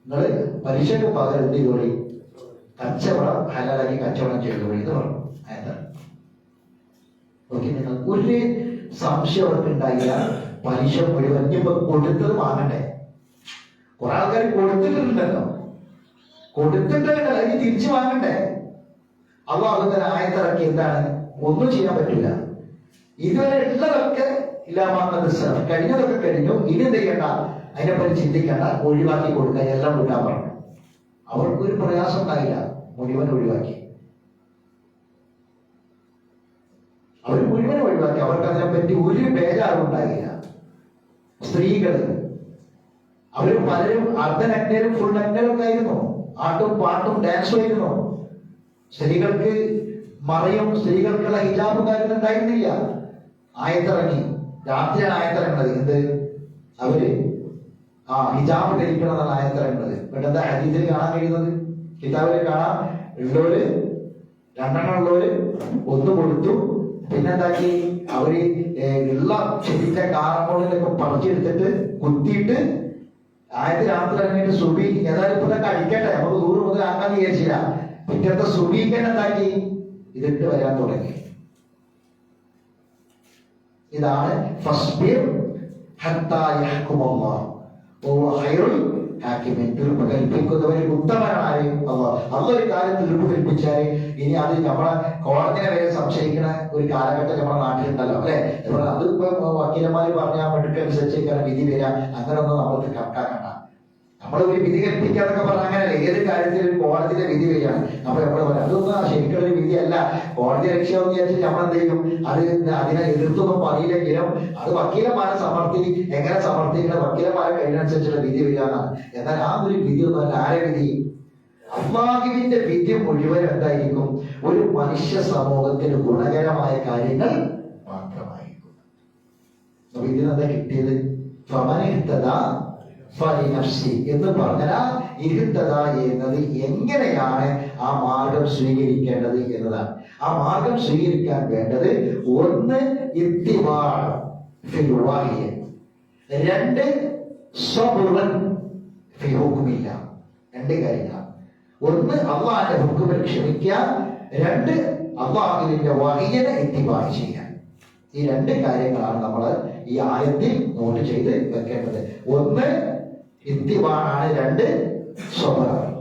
നിങ്ങള് പലിശക്ക് പകരം എന്ത് ചെയ്തോളി? കച്ചവടം ഹലാലാക്കി കച്ചവടം ചെയ്തോളി എന്ന് പറഞ്ഞു. ഓക്കെ, നിങ്ങൾ ഒരു സംശയം അവർക്ക് ഉണ്ടായില്ല. പലിശ മുഴുവൻ ഇപ്പൊ കൊടുത്തത് വാങ്ങണ്ടേ? കുറെ ആൾക്കാർ കൊടുത്തിട്ടുണ്ടല്ലോ, കൊടുത്തിട്ടല്ല ഇനി തിരിച്ചു വാങ്ങണ്ടേ? അള്ളാഹു തന്നെ ആയത്തിറക്കി എന്താണ്? ഒന്നും ചെയ്യാൻ പറ്റില്ല. ഇതുവരെ ഉള്ളതൊക്കെ ഇല്ലാമാക്കുന്നത് കഴിഞ്ഞതൊക്കെ കഴിഞ്ഞു, ഇനി എന്ത് ചെയ്യണ്ട, അതിനെപ്പറ്റി ചിന്തിക്കേണ്ട, ഒഴിവാക്കി കൊടുക്കുക, എല്ലാം വിടാൻ പറഞ്ഞു. അവർക്കൊരു പ്രയാസം ഉണ്ടായില്ല, മുഴുവൻ ഒഴിവാക്കി. അവർ മുഴുവൻ ഒഴിവാക്കി. അവർക്ക് അതിനെപ്പറ്റി ഒരു ബേജാറും ഉണ്ടായില്ല. സ്ത്രീകള് അവര് പലരും അർദ്ധനഗ്നരും ഫുൾ നഗ്നരും ഒക്കെ ആയിരുന്നു. ആട്ടും പാട്ടും ഡാൻസും ആയിരുന്നു. സ്ത്രീകൾക്ക് മറയും, സ്ത്രീകൾക്കുള്ള ഹിജാബും കാര്യങ്ങൾ ഉണ്ടായിരുന്നില്ല. ആയത്തിറങ്ങി, രാത്രിയാണ് ആയത്തിറങ്ങുന്നത്. എന്ത്? അവര് ഹിജാബ് ധരിക്കണം എന്നാണ് ആയത്തിറങ്ങുന്നത്. പെട്ടെന്ന് ഹദീസിൽ കാണാൻ കഴിയുന്നത്, കിതാബിൽ കാണാൻ ഉള്ളവര്, രണ്ടെണ്ണം ഉള്ളവര് ഒന്ന് കൊടുത്തു. പിന്നെന്താക്കി? അവര് ഉള്ള ചെടിന്റെ കാറങ്ങോളിലൊക്കെ പറിച്ചെടുത്തിട്ട് കുത്തിയിട്ട് ആയത് രാത്രി ഇറങ്ങിയിട്ട് സുബി ഏതായാലും ഇപ്പൊ കഴിക്കട്ടെ, നമുക്ക് 100 മുതൽ ആക്കാൻ വിചാരിച്ചില്ല. പിറ്റത്തെ സുബിക്ക് എന്താക്കി? ഇതിട്ട് വരാൻ തുടങ്ങി. ഇതാണ് ഫസ്ബിർ ഹത്താ യഹ്കുമല്ലാഹ് വഹുവ ഖൈറുൽ ഹാക്കിമീൻ. തീർപ്പ് കൽപ്പിക്കുന്നവരിൽ ഉത്തമനാണ് അല്ലാഹ്. അല്ലാഹ് ഒരു കാര്യം തീർപ്പ് കൽപ്പിച്ചാൽ ഇനി അത് നമ്മളെ കോടതിനെ വരെ സംശയിക്കുന്ന ഒരു കാലഘട്ടം നമ്മുടെ നാട്ടിലുണ്ടല്ലോ, അല്ലെ? അത് ഇപ്പൊ വക്കീലന്മാര് പറഞ്ഞ മെടുക്കനുസരിച്ച് വിധി വരാം, അങ്ങനെയൊന്നും നമ്മൾക്ക് കണക്കാക്കണ്ട. നമ്മൾ ഒരു വിധി കൽപ്പിക്കാന്നൊക്കെ പറഞ്ഞാൽ അങ്ങനെയല്ല. ഏത് കാര്യത്തിൽ ഒരു കോടതിയുടെ വിധി വരികയാണ്, നമ്മൾ പറയാം അതൊന്നും ശരിക്കുള്ള വിധിയല്ല, കോടതി ലക്ഷ്യമെന്ന് വിചാരിച്ചിട്ട് നമ്മളെന്ത് ചെയ്യും? അതിനെ എതിർത്തൊന്നും പറയില്ലെങ്കിലും അത് വക്കീലന്മാരെ എങ്ങനെ സമർത്ഥിക്കണം, വക്കീലന്മാരെ കഴിയുന്നതനുസരിച്ചുള്ള വിധി വരികയെന്നാണ്. എന്നാൽ ആ ഒരു വിധി ഒന്നും അല്ല. ആരെ വിധി? അല്ലാഹുവിന്റെ വിധി മുഴുവൻ എന്തായിരിക്കും? ഒരു മനുഷ്യ സമൂഹത്തിന് ഗുണകരമായ കാര്യങ്ങൾ മാത്രമായിരിക്കും. അപ്പൊ ഇതിനെന്താ കിട്ടിയത്? എന്ന് പറഞ്ഞാൽ ഇരുത്തത എന്നത് എങ്ങനെയാണ് ആ മാർഗം സ്വീകരിക്കേണ്ടത് എന്നതാണ്. ആ മാർഗം സ്വീകരിക്കാൻ വേണ്ടത് ഒന്ന് ഇത്തിബാഅ് ഫിൽ വഹി, രണ്ട് സബ്റൻ ഫി ഹുക്മില്ല. രണ്ട് കാര്യങ്ങൾ. ഒന്ന് അള്ളാഹിന്റെ ഹുക്മിൽ ക്ഷമിക്കുക, രണ്ട് അള്ളാഹുവിന്റെ വഹിയിനെ ഇത്തിബാഅ് ചെയ്യാൻ. ഈ രണ്ട് കാര്യങ്ങളാണ് നമ്മൾ ഈ ആയത്തിൽ നോട്ട് ചെയ്ത് വെക്കേണ്ടത്. ഒന്ന് ഇത്തിബാഅ് ആണ്, രണ്ട് സബ്റാണ്.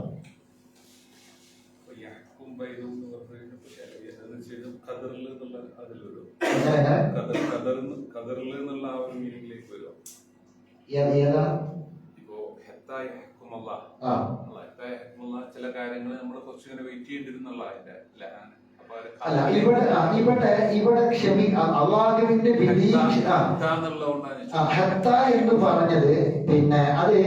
ചില കാര്യങ്ങൾ നമ്മൾ കുറച്ചിങ്ങനെ വെയിറ്റ് ചെയ്തിരുന്നുള്ള അല്ല ഇവിടെ ഇവിടെ അള്ളാഹുവിന്റെ വിധി എന്ന് പറഞ്ഞത് പിന്നെ അത്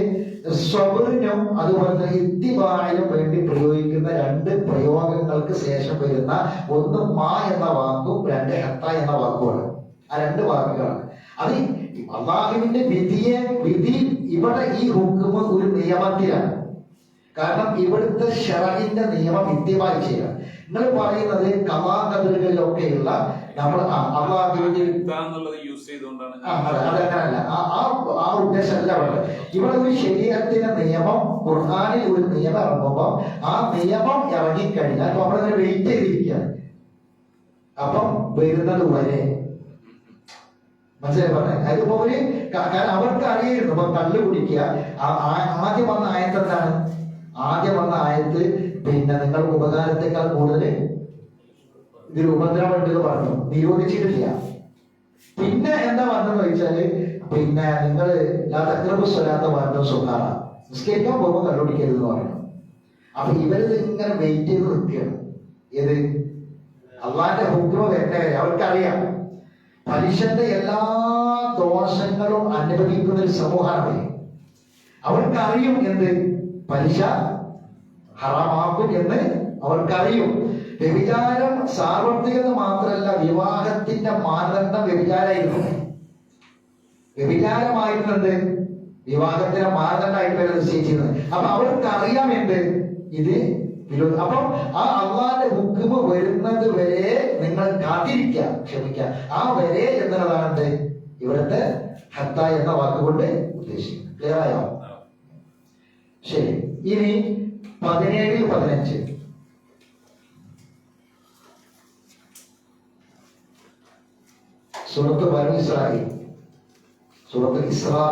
സ്വബറിനും അതുപോലെ തന്നെ ഇത്തിബായിനും വേണ്ടി പ്രയോഗിക്കുന്ന രണ്ട് പ്രയോഗങ്ങൾക്ക് ശേഷം വരുന്ന ഒന്ന് മാ എന്ന വാക്കും രണ്ട് ഹത്ത എന്ന വാക്കുമാണ്. ആ രണ്ട് വാക്കുകളാണ്. അത് അള്ളാഹുവിന്റെ വിധി ഇവിടെ ഈ ഹുക്കുമ ഒരു നിയമത്തിലാണ്. കാരണം ഇവിടുത്തെ ഷറഇന്റെ നിയമം ഇത്തിബായി ചെയ്യുക. നിങ്ങൾ പറയുന്നത് കമാകതിറുകളിലൊക്കെയുള്ള നമ്മൾ അള്ളാഹുവിന്റെ അതങ്ങനല്ല, ആ ഉദ്ദേശമല്ല ഇവിടെ. ഇവിടെ ഒരു ശരീരത്തിന്റെ നിയമം ഖുർആനിൽ ഒരു നിയമം ഇറങ്ങുമ്പോൾ ആ നിയമം ഇറങ്ങിക്കഴിഞ്ഞാൽ നമ്മളിങ്ങനെ വെയിറ്റ് ചെയ്തിരിക്കുകയാണ്. അപ്പം വരുന്നത് വരെ മനസ്സിലായി പറഞ്ഞത്. അതിപ്പോ ഒരു കാരണം അവർക്ക് അറിയായിരുന്നു. ഇപ്പൊ കള്ളു കുടിക്കുക ആദ്യം വന്ന ആയത്ത് എന്താണ്? ആദ്യം വന്ന ആയത്ത് പിന്നെ നിങ്ങൾക്ക് ഉപകാരത്തെക്കാൾ കൂടുതൽ ഇതിൽ ഉപദ്രവമുണ്ട് എന്ന് പറഞ്ഞു, നിരോധിച്ചിട്ടില്ല. പിന്നെ എന്താ പറഞ്ഞെന്ന് ചോദിച്ചാല് പിന്നെ നിങ്ങൾ സ്വലാത്ത പറഞ്ഞു സുഖാറ, നിസ്കരിക്കാൻ പോകുമ്പോൾ കണ്ടുപിടിക്കരുതെന്ന് പറയണം. അപ്പൊ ഇവരിത് ഇങ്ങനെ വെയിറ്റ് ചെയ്ത് നിൽക്കുകയാണ്. ഏത് അള്ളാന്റെ ഹുക്മ വരട്ടെ. അവർക്കറിയാം പലിശന്റെ എല്ലാ ദോഷങ്ങളും അനുഭവിക്കുന്ന ഒരു സമൂഹമാണ്. അവർക്കറിയും എന്ത് പലിശ ഹറാമാക്കും എന്ന് അവർക്കറിയും. വ്യഭിചാരം സാർവത്രികത മാത്രമല്ല, വിവാഹത്തിന്റെ മാനദണ്ഡം വ്യഭിചാരമായിരുന്നു. വ്യഭിചാരമായിരുന്നത് വിവാഹത്തിന്റെ മാനദണ്ഡമായിട്ടല്ല നിശ്ചയിച്ചിരുന്നത്. അപ്പൊ അവർക്കറിയാം എന്ത് ഇത് വിരോധം. അപ്പം ആ അള്ളാന്റെ ഹുക്മ വരുന്നത് വരെ നിങ്ങൾ കാത്തിരിക്കുക, ക്ഷമിക്കുക. ആ വരെ എന്നുള്ളതാണ് എന്ത് ഇവിടുത്തെ ഹത്ത എന്ന വാക്കുകൊണ്ട് ഉദ്ദേശിക്കുന്നത്. ക്ലിയർ ആയോ? ശരി. ഇനി 17-15 സൂറത്ത് ബനൂ ഇസ്രായീൽ, സൂറത്ത് ഇസ്രാ.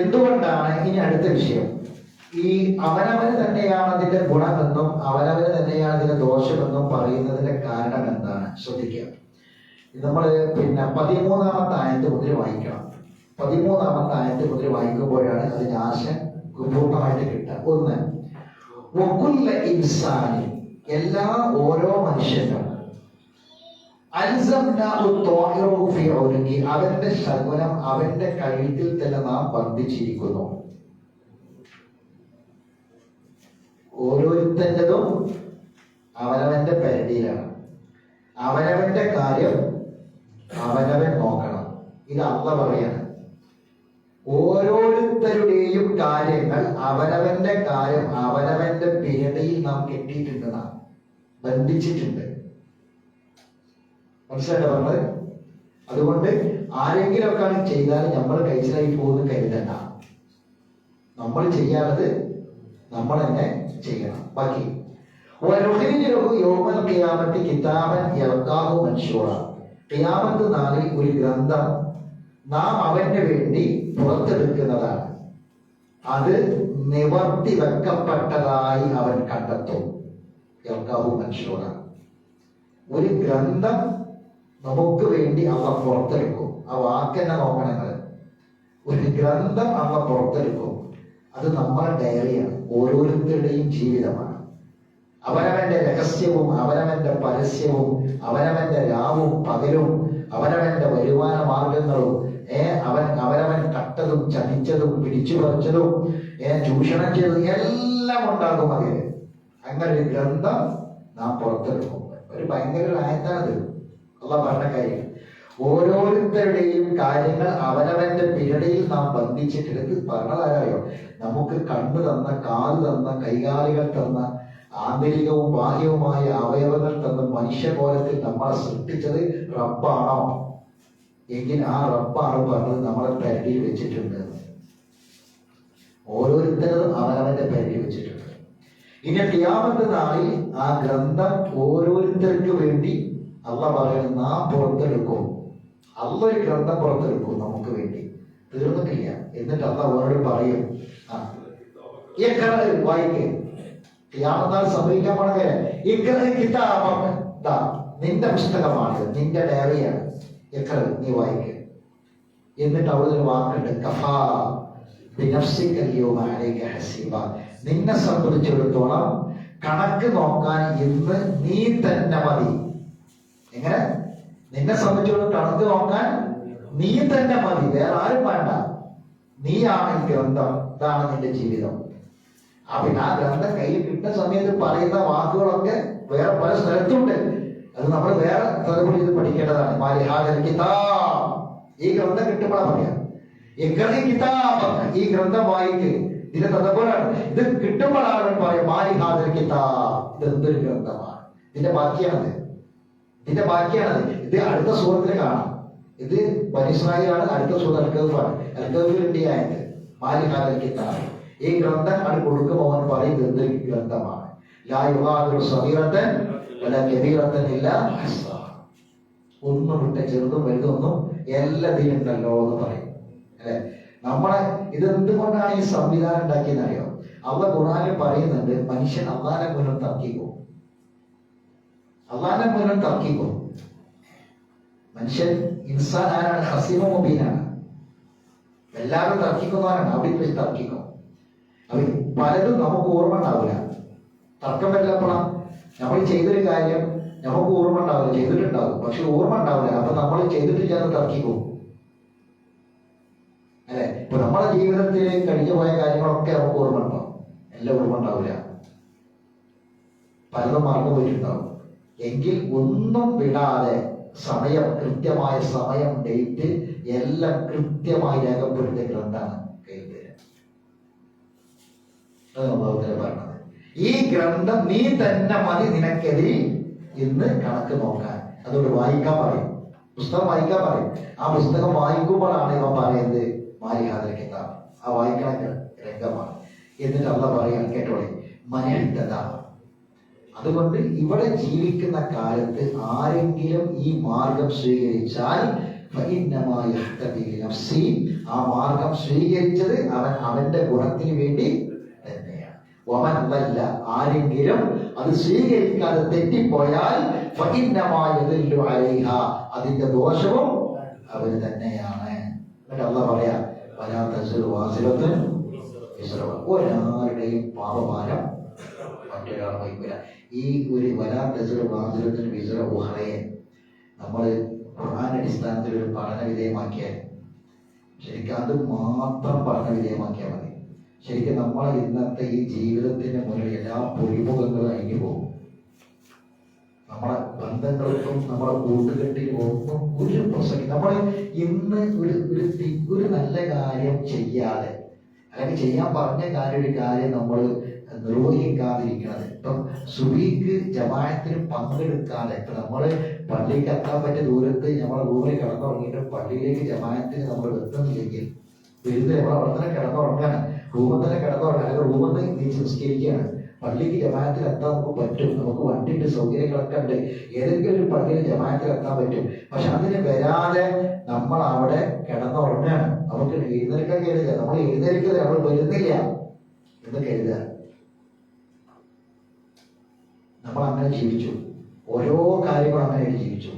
എന്തുകൊണ്ടാണ് ഇനി അടുത്ത വിഷയം ഈ അവനവന് തന്നെയാണ് അതിന്റെ ഗുണമെന്നും അവനവന് തന്നെയാണ് അതിന്റെ ദോഷമെന്നും പറയുന്നതിന്റെ കാരണം എന്താണ്? ശ്രദ്ധിക്കുക. നമ്മൾ പിന്നെ 13-ാമത്തെ ആയത്ത് മുതൽ വായിക്കണം. 13-ാമത്തെ ആയത്ത് മുതൽ വായിക്കുമ്പോഴാണ് അതിന്റെ ആശയം പൂർണ്ണമായിട്ട് കിട്ടുക. ഒന്ന്, വകുല്ല ഇൻസാനി, എല്ലാ ഓരോ മനുഷ്യനും അവന്റെ ശകുനം അവന്റെ കഴുത്തിൽ തന്നെ നാം ബന്ധിച്ചിരിക്കുന്നു. ഓരോരുത്തൻ്റെതും അവനവന്റെ പരിധിയിലാണ്. അവനവന്റെ കാര്യം അവനവൻ നോക്കണം. ഇത് അള്ളാഹ് പറയാണ്. ഓരോരുത്തരുടെയും കാര്യങ്ങൾ അവനവന്റെ കാര്യം അവനവന്റെ പരിധിയിൽ നാം കെട്ടിയിട്ടുണ്ട്, നാം ബന്ധിച്ചിട്ടുണ്ട്. മനസ്സിലായിട്ട് പറഞ്ഞത്? അതുകൊണ്ട് ആരെങ്കിലും ഒക്കെ ചെയ്താൽ നമ്മൾ കഴിച്ചിലായി പോകുന്ന കരുതണ്ട. നമ്മൾ ചെയ്യാനത് നമ്മൾ തന്നെ ചെയ്യണം. ബാക്കി ഖിയാമത്ത് നാളിൽ ഒരു ഗ്രന്ഥം നാം അവന് വേണ്ടി പുറത്തെടുക്കുന്നതാണ്. അത് നിവർത്തി വെക്കപ്പെട്ടതായി അവൻ കണ്ടെത്തും. യൽഖാഹു മൻശൂറ, ഒരു ഗ്രന്ഥം നമുക്ക് വേണ്ടി അവ പുറത്തെടുക്കും. ആ വാക്കെന്നെ നോക്കണങ്ങൾ. ഒരു ഗ്രന്ഥം അവ പുറത്തെടുക്കും. അത് നമ്മുടെ ഡയറിയാണ്, ഓരോരുത്തരുടെയും ജീവിതമാണ്. അവനവന്റെ രഹസ്യവും അവനവന്റെ പരസ്യവും അവനവന്റെ രാവും പകലും അവനവന്റെ വരുമാന മാർഗങ്ങളും അവനവൻ കട്ടതും ചതിച്ചതും പിടിച്ചു പറിച്ചതും ചൂഷണം ചെയ്തതും എല്ലാം ഉണ്ടാകും അതിൽ. അങ്ങനെ ഒരു ഗ്രന്ഥം നാം പുറത്തെടുക്കും. ഒരു ഭയങ്കര ആയത്താണത്. അള്ളാഹ് പറഞ്ഞ കാര്യം ഓരോരുത്തരുടെയും കാര്യങ്ങൾ അവനവന്റെ പിരടിയിൽ നാം ബന്ധിച്ചിട്ടെടുത്ത് പറഞ്ഞതായോ. നമുക്ക് കണ്ണു തന്ന, കാത് തന്ന, കൈകാലുകൾ തന്ന, ആന്തരികവും ബാഹ്യവുമായ അവയവങ്ങൾ തന്ന മനുഷ്യകോലത്തിൽ നമ്മളെ സൃഷ്ടിച്ചത് റബ്ബാണോ എങ്കിൽ ആ റബ്ബാണ് പറഞ്ഞത് നമ്മളെ പരിധിയിൽ വെച്ചിട്ടുണ്ട്. ഓരോരുത്തരും അവനവന്റെ പരിധി വെച്ചിട്ടുണ്ട്. ഇനി ഖിയാമത്ത് നാളിൽ ആ ഗ്രന്ഥം ഓരോരുത്തർക്ക് വേണ്ടി അള്ളാഹ് പറയുന്നത് നാം പുറത്തെടുക്കും. അള്ളാഹ് ഒരു ഗ്രന്ഥം പുറത്തെടുക്കും നമുക്ക് വേണ്ടി. തീർന്നിട്ടില്ല. എന്നിട്ട് അള്ളാഹ് അവരോട് പറയും, വായിക്കേ ഖിയാമത്ത് നാൾ സംഭവിക്കാൻ പോണത് കിതാബ് നിന്റെ പുസ്തകമാണ്, നിന്റെ ഡയറിയാണ്, നീ വായിക്ക. എന്നിട്ട് അവിടെ ഒരു വാക്കുണ്ട്, കഫാ ബിനഫ്സിക യൗമ അലൈക ഹസീബ, നിന്നെ സംബന്ധിച്ചിടത്തോളം കണക്ക് നോക്കാൻ ഇന്ന് നീ തന്നെ മതി. എങ്ങനെ? നിന്നെ സംബന്ധിച്ചിടത്തോളം കണക്ക് നോക്കാൻ നീ തന്നെ മതി, വേറെ ആരും വേണ്ട. നീയാണ് ഈ ഗ്രന്ഥം, ഇതാണ് നിന്റെ ജീവിതം. പിന്നെ ആ ഗ്രന്ഥം കയ്യിൽ കിട്ടുന്ന സമയത്ത് പറയുന്ന വാക്കുകളൊക്കെ വേറെ പല സ്ഥലത്തുണ്ട്. അത് നമ്മൾ വേറെ തലമുറ ഇത് പഠിക്കേണ്ടതാണ്. മാലിഹാദൽ കിതാബ്, ഈ ഗ്രന്ഥം കിട്ടുമ്പോഴാണ് പറയാം കിതാബ്, ഈ ഗ്രന്ഥം വായിക്ക്. ഇതിന്റെ തലമുറയാണ് ഇത് കിട്ടുമ്പോഴാണ് പറയാം മാലിഹാദൽ കിതാബ്, ഇത് എന്തൊരു ഗ്രന്ഥമാണ്. ഇതിന്റെ ബാക്കിയാണത്. ഇത് അടുത്ത സൂറത്തിൽ കാണാം. ഇത് ബനി ഇസ്രായേലാണ്. അടുത്ത സൂറത്ത് അൽ-കഹ്ഫാണ്. അൽ-കഹ്ഫിന്റെ ആയത് മാലിഹാദൽ കിതാബ്. ഈ ഗ്രന്ഥം അത് കൊടുക്കുമ്പോൾ അവൻ പറയും എന്തൊരു ഗ്രന്ഥമാണ്. ലാ യുഗാദിറു സഗീറത്തൻ വലാ കബീറത്തൻ ഇല്ലാ അഹ്സാഹാ, ഒന്നും വിട്ട ചെറുതും വലുതൊന്നും എല്ലാത്തിലും ഉണ്ടല്ലോ എന്ന് പറയും. അല്ലെ? നമ്മളെ ഇതെന്തുകൊണ്ടാണ് ഈ സംവിധാനം ഉണ്ടാക്കിയെന്ന് അറിയോ? അള്ളാഹ് ഖുർആനിൽ പറയുന്നുണ്ട്, മനുഷ്യൻ അള്ളാഹിനെ മുന്നിൽ തർക്കിക്കും. മനുഷ്യൻ ഇൻസാൻ ആരാണ്? ഹസീമ മുബീനാണ്. എല്ലാവരും തർക്കിക്കുന്നവരാണ്. അവിടെ വെച്ച് തർക്കിക്കും. പലതും നമുക്ക് ഓർമ്മ ഉണ്ടാവില്ല. തർക്കം വല്ലപ്പോഴാണ് നമ്മൾ ചെയ്തൊരു കാര്യം നമുക്ക് ഓർമ്മ ഉണ്ടാവില്ല. ചെയ്തിട്ടുണ്ടാവും, പക്ഷെ ഓർമ്മ ഉണ്ടാവില്ല. അപ്പൊ നമ്മൾ ചെയ്തിട്ടില്ലാതെ തർക്കിക്കും. അല്ലെ? ഇപ്പൊ നമ്മുടെ ജീവിതത്തിൽ കഴിഞ്ഞു പോയ കാര്യങ്ങളൊക്കെ നമുക്ക് ഓർമ്മ ഉണ്ടാവും. എല്ലാം ഓർമ്മ ഉണ്ടാവില്ല. പലതും മറന്നു പോയിട്ടുണ്ടാവും. എങ്കിൽ ഒന്നും വിടാതെ സമയം, കൃത്യമായ സമയം, ഡേറ്റ് എല്ലാം കൃത്യമായി രേഖപ്പെടുത്തിയ ഗ്രന്ഥമാണ് കയ്യിൽ തരാം. പറഞ്ഞത് ഈ ഗ്രന്ഥം നീ തന്നെ മതി നിനക്കെതിരെ ഇന്ന് കണക്ക് നോക്കാൻ. അതോട് വായിക്കാൻ പറയും, പുസ്തകം വായിക്കാൻ പറയും. ആ പുസ്തകം വായിക്കുമ്പോഴാണ് ഇവ പറയുന്നത് മാലിഹാദൽ കിതാബ്, ആ വായിക്കണ രംഗമാണ്. എന്നിട്ട് അള്ളാഹ് പറയാൻ കേട്ടോളെ, മനഃതദ. അതുകൊണ്ട് ഇവിടെ ജീവിക്കുന്ന കാലത്ത് ആരെങ്കിലും ഈ മാർഗം സ്വീകരിച്ചാൽ ആ മാർഗം സ്വീകരിച്ചത് അവന്റെ ഗുണത്തിന് വേണ്ടി തന്നെയാണ്. വമൻ, ആരെങ്കിലും അത് സ്വീകരിക്കാതെ തെറ്റിപ്പോയാൽ അതിന്റെ ദോഷവും അവര് തന്നെയാണ്. എന്നിട്ട് അള്ളാഹ് പറയാ, ഒരാളുടെയും പാപഭാരം മറ്റൊരാൾ വഹിക്കില്ല. ഈ ഒരു നമ്മൾ ഖുർആൻ അടിസ്ഥാനത്തിൽ ഒരു പഠന വിധേയമാക്കിയാൽ, ശരിക്കും അത് മാത്രം പഠന വിധേയമാക്കിയാൽ മതി. ശരിക്കും നമ്മളെ ഇന്നത്തെ ഈ ജീവിതത്തിന് മുന്നിൽ എല്ലാ പൊലിമുഖങ്ങളും അഴിഞ്ഞു പോകും. നമ്മളെ ബന്ധങ്ങൾക്കും നമ്മളെ കൂട്ടുകെട്ടിനും ഒന്നും ഒരു പ്രസക്തി. നമ്മൾ ഇന്ന് ഒരു നല്ല കാര്യം ചെയ്യാതെ, അല്ലെങ്കിൽ ചെയ്യാൻ പറഞ്ഞ ഒരു കാര്യം നമ്മൾ നിർവഹിക്കാതിരിക്കുന്നത്. ഇപ്പം സുബീക്ക് ജമാഅത്തിന് പങ്കെടുക്കാതെ, ഇപ്പൊ നമ്മള് പള്ളിക്ക് എത്താൻ പറ്റിയ ദൂരത്ത് നമ്മളെ റൂമിൽ കിടന്നുറങ്ങിയിട്ട് പള്ളിയിലേക്ക് ജമാഅത്തിന് നമ്മൾ എത്തുന്നില്ലെങ്കിൽ വരുന്നത് നമ്മൾ അവിടെ തന്നെ കിടന്നുറങ്ങാണ്. റൂമിൽ തന്നെ കിടന്നുറങ്ങാൻ, അല്ലെങ്കിൽ റൂമിൽ നിന്ന് നീച്ച് നിസ്കരിക്കുകയാണ്. പള്ളിക്ക് ജമാഅത്തിൽ എത്താൻ നമുക്ക് പറ്റും. നമുക്ക് വണ്ടിന്റെ സൗകര്യങ്ങളൊക്കെ ഉണ്ട്. ഏതെങ്കിലും ഒരു പള്ളിയിൽ ജമാഅത്തിൽ എത്താൻ പറ്റും. പക്ഷെ അതിന് വരാതെ നമ്മൾ അവിടെ കിടന്നുറങ്ങാണ്. നമുക്ക് എഴുന്നേൽക്കാൻ കരുതുക. നമ്മൾ എഴുന്നേൽക്കുന്നത് നമ്മൾ വരുന്നില്ല എന്ന് കരുതുക. നമ്മൾ അങ്ങനെ ജീവിച്ചു. ഓരോ കാര്യങ്ങളും അങ്ങനെ ജീവിച്ചു.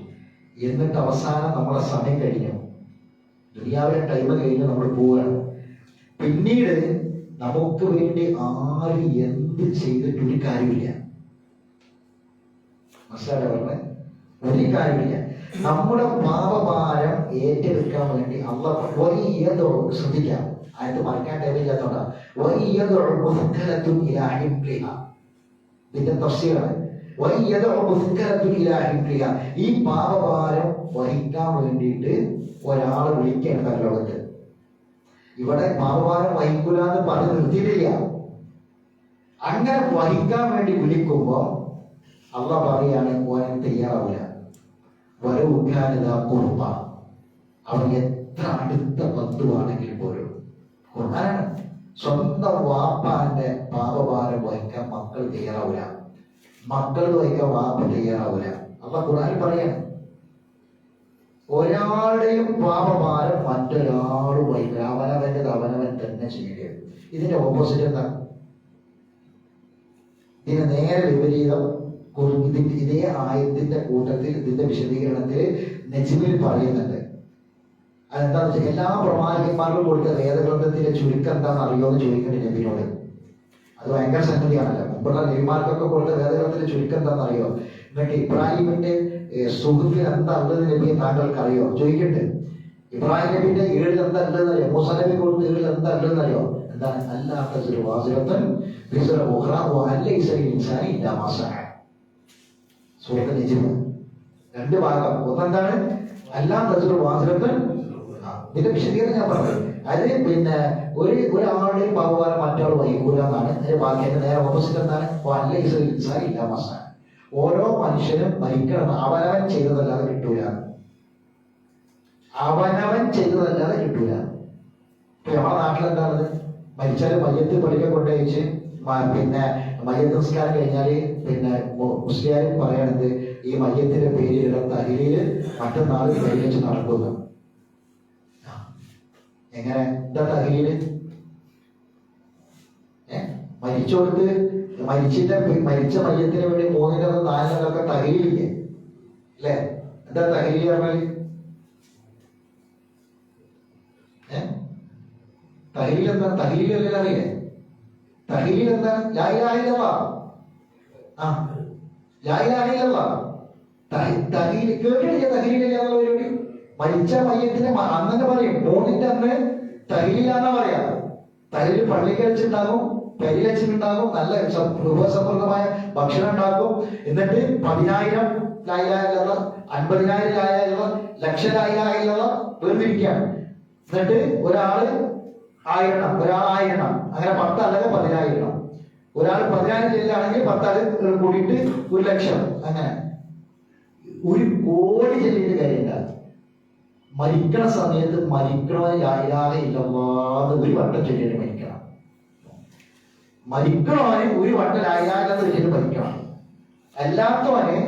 എന്നിട്ട് അവസാനം നമ്മളെ സമയം കഴിഞ്ഞു, ദുനിയാവിലെ ടൈം കഴിഞ്ഞ് നമ്മൾ പോവുകയാണ്. പിന്നീട് നമുക്ക് വേണ്ടി ആര് എന്ത് ചെയ്തിട്ട് ഒരു കാര്യമില്ല. മനസ്സിലായോ പറഞ്ഞത്? ഒരു കാര്യമില്ല. നമ്മുടെ പാപഭാരം ഏറ്റെടുക്കാൻ വേണ്ടി അള്ളാഹ് ശ്രദ്ധിക്കാം. ആയിട്ട് മറക്കാൻ ടൈമില്ലാത്തോണ്ടാ. ഇതിന്റെ തഫ്സീറാണ്. ഈ പാപഭാരം വഹിക്കാൻ വേണ്ടിയിട്ട് ഒരാൾ വിളിക്കേണ്ട ലോകത്ത്. ഇവിടെ പാപഭാരം വഹിക്കൂല എന്ന് പറഞ്ഞ് നിർത്തിയിട്ടില്ല. അങ്ങനെ വഹിക്കാൻ വേണ്ടി വിളിക്കുമ്പോ അള്ളാഹ് പറയാണ്, ഓൻ തയ്യാറാണ്. കുർബ, അവൻ എത്ര അടുത്ത ബന്ധുവാണെങ്കിലും പോലും. ഖുർആനാണ്. സ്വന്തം വാപ്പാന്റെ പാപഭാരം വഹിക്കാൻ മക്കൾ തയ്യാറാവില്ല, മക്കൾ വഹിക്കാൻ വാപ്പ തയ്യാറാവില്ല. അപ്പൊ ഖുർആൻ പറയാണ്, ഒരാളുടെയും പാപഭാരം മറ്റൊരാൾ വഹിക്കുക, അവനവൻ്റെത് അവനവൻ തന്നെ ചെയ്യേണ്ടത്. ഇതിന്റെ ഓപ്പോസിറ്റ് എന്താ? ഇതിന് നേരെ വിപരീതം ഇതേ ആയത്തിന്റെ കൂട്ടത്തിൽ, ഇതിന്റെ വിശദീകരണത്തിൽ നജ്മിൽ പറയുന്നുണ്ട്. അതെന്താന്ന് വെച്ചാൽ എല്ലാ പ്രവാചകന്മാർക്കും കൊടുത്ത വേദഗ്രന്ഥത്തിന്റെ ചുരുക്കം എന്താണെന്ന് അറിയോ എന്ന് ചോദിക്കേണ്ട നബിനോട്. അത് ഭയങ്കര സംഗതിയാണല്ലോ. മുമ്പുള്ള നബിമാർക്കൊക്കെ കൊടുത്ത വേദഗ്രന്ഥത്തിന്റെ ചുരുക്കം എന്താണെന്ന് അറിയോ? എന്നിട്ട് ഇബ്രാഹിമിന്റെ സുഹൃത്തിൽ എന്താ ഉള്ളത് നബിയെ താങ്കൾക്ക് അറിയോ ചോദിക്കട്ടെ. ഇബ്രാഹിം നബിന്റെ ഏഴിൽ എന്താ ഉള്ളതെന്ന് അറിയോ? മൂസ നബി കൊടുത്ത ഏഴിൽ എന്താ ഉള്ളതെന്ന് അറിയോ? എന്താണ്? അല്ലാത്ത വാസിറത്തൻ സൂറത്ത് നജ്മ് രണ്ട് ഭാഗം. ഒന്നെന്താണ്? അല്ലാത്ത വാസിറത്തൻ. ഇതിന്റെ വിശദീകരണം ഞാൻ പറഞ്ഞത്. അത് പിന്നെ ഒരാളുടെയും പാപഭാരം മറ്റൊരാൾ വഹിക്കൂല എന്നാണ്. അതിന്റെ ബാക്കിയുടെ നേരെ ഓപ്പോസിറ്റ് എന്താണ്? ഓരോ മനുഷ്യനും മരിക്കണം, അവനവൻ ചെയ്തതല്ലാതെ കിട്ടൂല, അവനവൻ ചെയ്തതല്ലാതെ കിട്ടൂല. ഇപ്പൊ നമ്മുടെ നാട്ടിലെന്താണത്? മരിച്ചാല് മയ്യത്ത് പള്ളിക്കെ കൊണ്ടയച്ച് പിന്നെ മയ്യത്ത് നിസ്കാരം കഴിഞ്ഞാല് പിന്നെ മുസ്ലിയാരും പറയണത് ഈ മയ്യത്തിന്റെ പേരിലുള്ള തഹ്ലീല് മറ്റന്നാൾ പരിഗണിച്ച് നടക്കുക. എങ്ങനെ? എന്താ തഹ്ലീല്? മരിച്ചോടത്ത് മരിച്ച മയ്യത്തിന് വേണ്ടി 3 4 തഹ്ലീലില്ലേ അല്ലേ? എന്താ തഹ്ലീൽ പറഞ്ഞാല്? തഹ്ലീൽ എന്താ? തഹ്ലീൽ അല്ലേ അറിയില്ലേ? തഹ്ലീൽ എന്താ? ലാ ഇലാഹ ഇല്ലല്ലാഹ്. ലാ ഇലാഹ ഇല്ലല്ലാഹ്. തഹ്ലീൽ കേട്ടിട്ടില്ല? തഹ്ലീൽ ഇല്ല എന്നുള്ള പരിപാടി. മരിച്ച മയ്യത്തിന് അന്നെ പറയും 3 അന്ന് തഹ്ലീലാന്നാ പറയാ. തഹ്ലീൽ പള്ളിക്ക് വെച്ചിട്ടുണ്ടാകും, പെരി വെച്ചിട്ടുണ്ടാകും, നല്ല വിഭവസമൃദ്ധമായ ഭക്ഷണം ഉണ്ടാക്കും. എന്നിട്ട് 10,000 ലാ ഇലാഹ ഇല്ലല്ലാഹ്, 50,000 ലാ ഇലാഹ ഇല്ലല്ലാഹ്, ലക്ഷം ലാ ഇലാഹ ഇല്ലല്ലാഹ് വേർതിരിക്കുകയാണ്. എന്നിട്ട് ഒരാള് 1000, ഒരാൾ 1000, അങ്ങനെ 10 അല്ലെങ്കിൽ 10,000. ഒരാൾ 10,000 ചെല്ലുകയാണെങ്കിൽ 10 ആള് കൂടിയിട്ട് 1,00,000. അങ്ങനെ 1 കോടി ചെല്ലിയിട്ട് കാര്യമില്ല. മരിക്കണ സമയത്ത് മരിക്കണവന് ലാ ഇലാഹ ഇല്ലല്ലാഹ് ഒരു വട്ടം ചൊല്ലിയിട്ട് മരിക്കണം. മരിക്കണവന് ഒരു വട്ടം ലാ ഇലാഹ ഇല്ലല്ലാഹ് ചൊല്ലിയിട്ട് മരിക്കണം. അല്ലാത്തവന്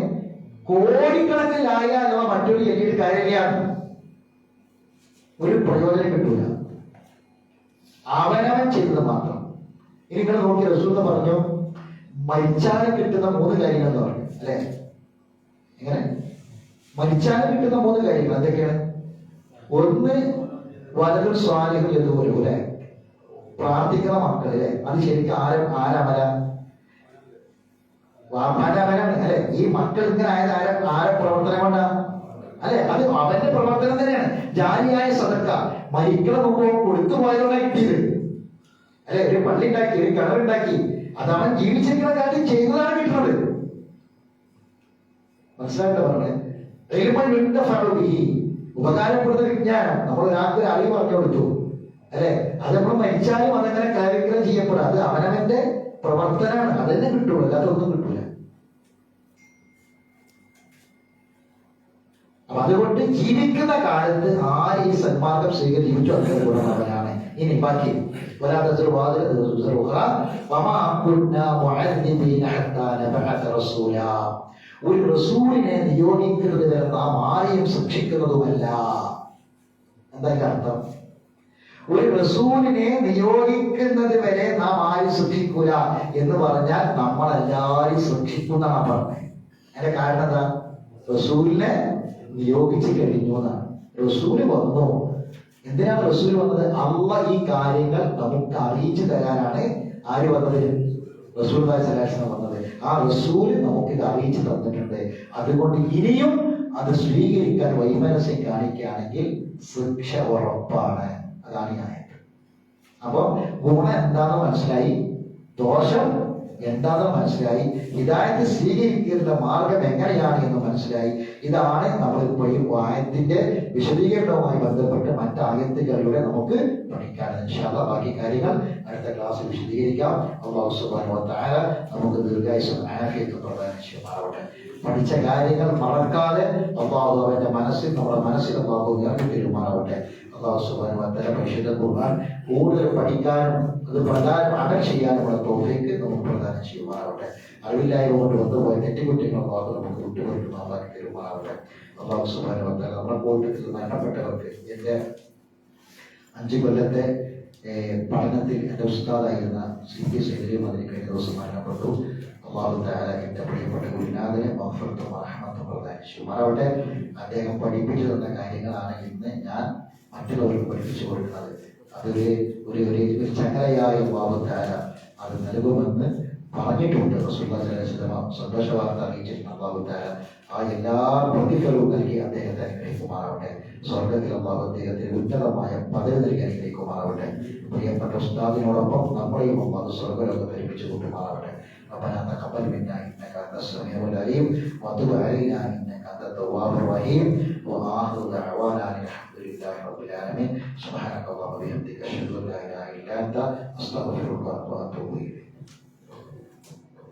കോടിക്കണക്കിന് ലാ ഇലാഹ ഇല്ലല്ലാഹ് മറ്റൊരു ചൊല്ലിയിട്ട് കാര്യമില്ല, ഒരു പ്രയോജനം കിട്ടൂല. അവനവൻ ചെയ്തത് മാത്രം. ഇനി നിങ്ങൾ നോക്കി, റസൂൽ പറഞ്ഞു മരിച്ചാലും കിട്ടുന്ന 3 കാര്യങ്ങൾ എന്ന് പറഞ്ഞു അല്ലെ? എങ്ങനെ? മരിച്ചാലും കിട്ടുന്ന 3 കാര്യങ്ങൾ എന്തൊക്കെയാണ്? ഒന്ന്, വലതും സ്വാലിഹും എന്നുപോലും അല്ലെ, പ്രാർത്ഥിക്കുന്ന മക്കളെ. അത് ശരിക്കും ആരമല? വാപ്പാരമലാണ് അല്ലെ? ഈ മക്കൾ ഇങ്ങനെ ആയത് ആരെ പ്രവർത്തനം കൊണ്ടാ അല്ലെ? അത് അവന്റെ പ്രവർത്തനം തന്നെയാണ്. ജാരിയായ സദക്ക മരിക്കണ മുമ്പ് കൊടുത്തു പോയതുകൊണ്ടാണ് കിട്ടിയത് അല്ലെ? ഒരു പള്ളി ഉണ്ടാക്കി, ഒരു കിണറുണ്ടാക്കി, അത് അവൻ ജീവിച്ചിരിക്കുന്ന കാര്യം ചെയ്തതാണ് കിട്ടുന്നത്. മനസ്സിലായിട്ടോ പറഞ്ഞത്? ഉപകാരപ്പെടുന്ന വിജ്ഞാനം നമ്മൾ ഒരാൾക്ക് ഒരു അറിവ് പറഞ്ഞു കൊടുത്തു അല്ലെ? അത് നമ്മൾ മരിച്ചാലും അതങ്ങനെ കാര്യങ്ങൾ ചെയ്യപ്പെടും. അത് അവനവന്റെ പ്രവർത്തനമാണ്, അതന്നെ കിട്ടുള്ളൂ, അതൊന്നും കിട്ടൂല. അപ്പൊ അതുകൊണ്ട് ജീവിക്കുന്ന കാലത്ത് ആര് ഈ സന്മാർഗം സ്വീകരിച്ചു അങ്ങനെ ഗുണമുള്ളവരാണ്. ഇനി ബാക്കി ഒരു റസൂലിനെ നിയോഗിക്കുന്നത് വരെ നാം ആരെയും ശിക്ഷിക്കുന്നതുമല്ല. എന്താ അർത്ഥം? ഒരു റസൂലിനെ നിയോഗിക്കുന്നത് വരെ നാം ആരും ശിക്ഷിക്കൂല എന്ന് പറഞ്ഞാൽ നമ്മളെല്ലാരും ശിക്ഷിക്കുന്നതാണ് പറഞ്ഞത്. അതിന്റെ കാരണം എന്താ? റസൂലിനെ നിയോഗിച്ചു കഴിഞ്ഞു എന്നാണ്. റസൂല് വന്നു. എന്തിനാണ് റസൂൽ വന്നത്? അള്ളാഹ് ഈ കാര്യങ്ങൾ നമുക്ക് അറിയിച്ചു തരാനാണ് ആര് വന്നത്? റസൂൽ വന്നത്. ആ റസൂല് നമുക്ക് ഇത് അറിയിച്ചു തന്നിട്ടുണ്ട്. അതുകൊണ്ട് ഇനിയും അത് സ്വീകരിക്കാൻ വൈമനസ്യം കാണിക്കുകയാണെങ്കിൽ ശിക്ഷ ഉറപ്പാണ്. അതാണ് ഈ ആയത്ത്. അപ്പൊ ഗുണം എന്താണെന്ന് മനസ്സിലായി, ദോഷം എന്താണെന്ന് മനസ്സിലായി, ഹിദായത്ത് സ്വീകരിക്കുന്ന മാർഗം എങ്ങനെയാണ് എന്ന് മനസ്സിലായി. ഇതാണ് നമ്മൾ ഇപ്പോൾ ഈ ആയത്തിന്റെ വിശദീകരണവുമായി ബന്ധപ്പെട്ട് മറ്റ് ആയത്തുകളിലൂടെ നമുക്ക് പഠിക്കാനുള്ളത്. ഇൻഷാ അല്ലാഹ് ബാക്കി കാര്യങ്ങൾ അടുത്ത ക്ലാസ്സിൽ വിശദീകരിക്കാം. അല്ലാഹു സുബ്ഹാനഹു വ തആല നമുക്ക് ദീർഘായുസ്സും ആഫിയത്തും പ്രദാനം ചെയ്യുമാറാവട്ടെ. പഠിച്ച കാര്യങ്ങൾ മറക്കാതെ അള്ളാഹു അവന്റെ മനസ്സിൽ നമ്മുടെ മനസ്സിൽ അള്ളാഹു ഇറങ്ങി തരുമാറാവട്ടെ. അള്ളാഹു സുബ്ഹാനഹു വ തആല പരിശുദ്ധ ഖുർആൻ കൂടുതൽ പഠിക്കാനും അത് പ്രകാരം അമൽ ചെയ്യാനുമുള്ള തൗഫീഖ് നമുക്ക് പ്രദാനം ചെയ്യുമാറാവട്ടെ. അറിവില്ലായ്മ കൊണ്ട് വന്നുപോയ തെറ്റുകുറ്റങ്ങൾ അള്ളാഹു നമുക്ക് വിട്ടുകൊടുത്ത് നന്നാക്കി തരുമാറാവട്ടെ. അള്ളാഹു സുബ്ഹാനഹു വ തആല നമ്മുടെ കൂട്ടത്തിൽ മരണപ്പെട്ടവർക്ക് എൻ്റെ 5 കൊല്ലത്തെ പഠനത്തിൽ എൻ്റെ ഉസ്താദായിരുന്ന CP സൈദുൽ മദനി കഴിഞ്ഞ ദിവസം മരണപ്പെട്ടു. അള്ളാഹു തആല എൻ്റെ പ്രിയപ്പെട്ട ഗുരുനാഥനെ മഗ്ഫിറത്തും റഹ്മത്തും പ്രദാനം ചെയ്യുമാറാവട്ടെ. അദ്ദേഹം പഠിപ്പിച്ചു തന്ന കാര്യങ്ങളാണ് ഇന്ന് ഞാൻ മറ്റുള്ളവർക്ക് പഠിപ്പിച്ചു കൊടുക്കുന്നത്. അതൊരു ഒരു ഒരു ചങ്ങലയായ അള്ളാഹു തആല അത് നൽകുമെന്ന് പറഞ്ഞിട്ടുണ്ട്. റസൂലുള്ളാഹി സ്വല്ലല്ലാഹു അലൈഹി വസല്ലം സന്തോഷ വാർത്ത അറിയിച്ചിട്ടുണ്ട്. അള്ളാഹു തആല ആ എല്ലാ പ്രതിഫലവും നൽകി അദ്ദേഹത്തെ അനുഗ്രഹിക്കുമാറാവട്ടെ. സ്വർഗത്തിൽ അള്ളാഹു അദ്ദേഹത്തിന് ഉന്നതമായ പദവി നൽകി അനുഗ്രഹിക്കുമാറാവട്ടെ. പ്രിയപ്പെട്ട ഉസ്താദിനോടൊപ്പം നമ്മളെയും അള്ളാഹു സ്വർഗ്ഗലോകം ധരിപ്പിച്ചു കൊണ്ടുമാറാവട്ടെ. ربنا تقبل منا انك انت السميع العليم وتب علينا انك انت التواب الرحيم واخر دعوانا الحمد لله رب العالمين. سبحانك اللهم وبحمدك اشهد ان لا اله الا انت استغفرك واتوب اليك.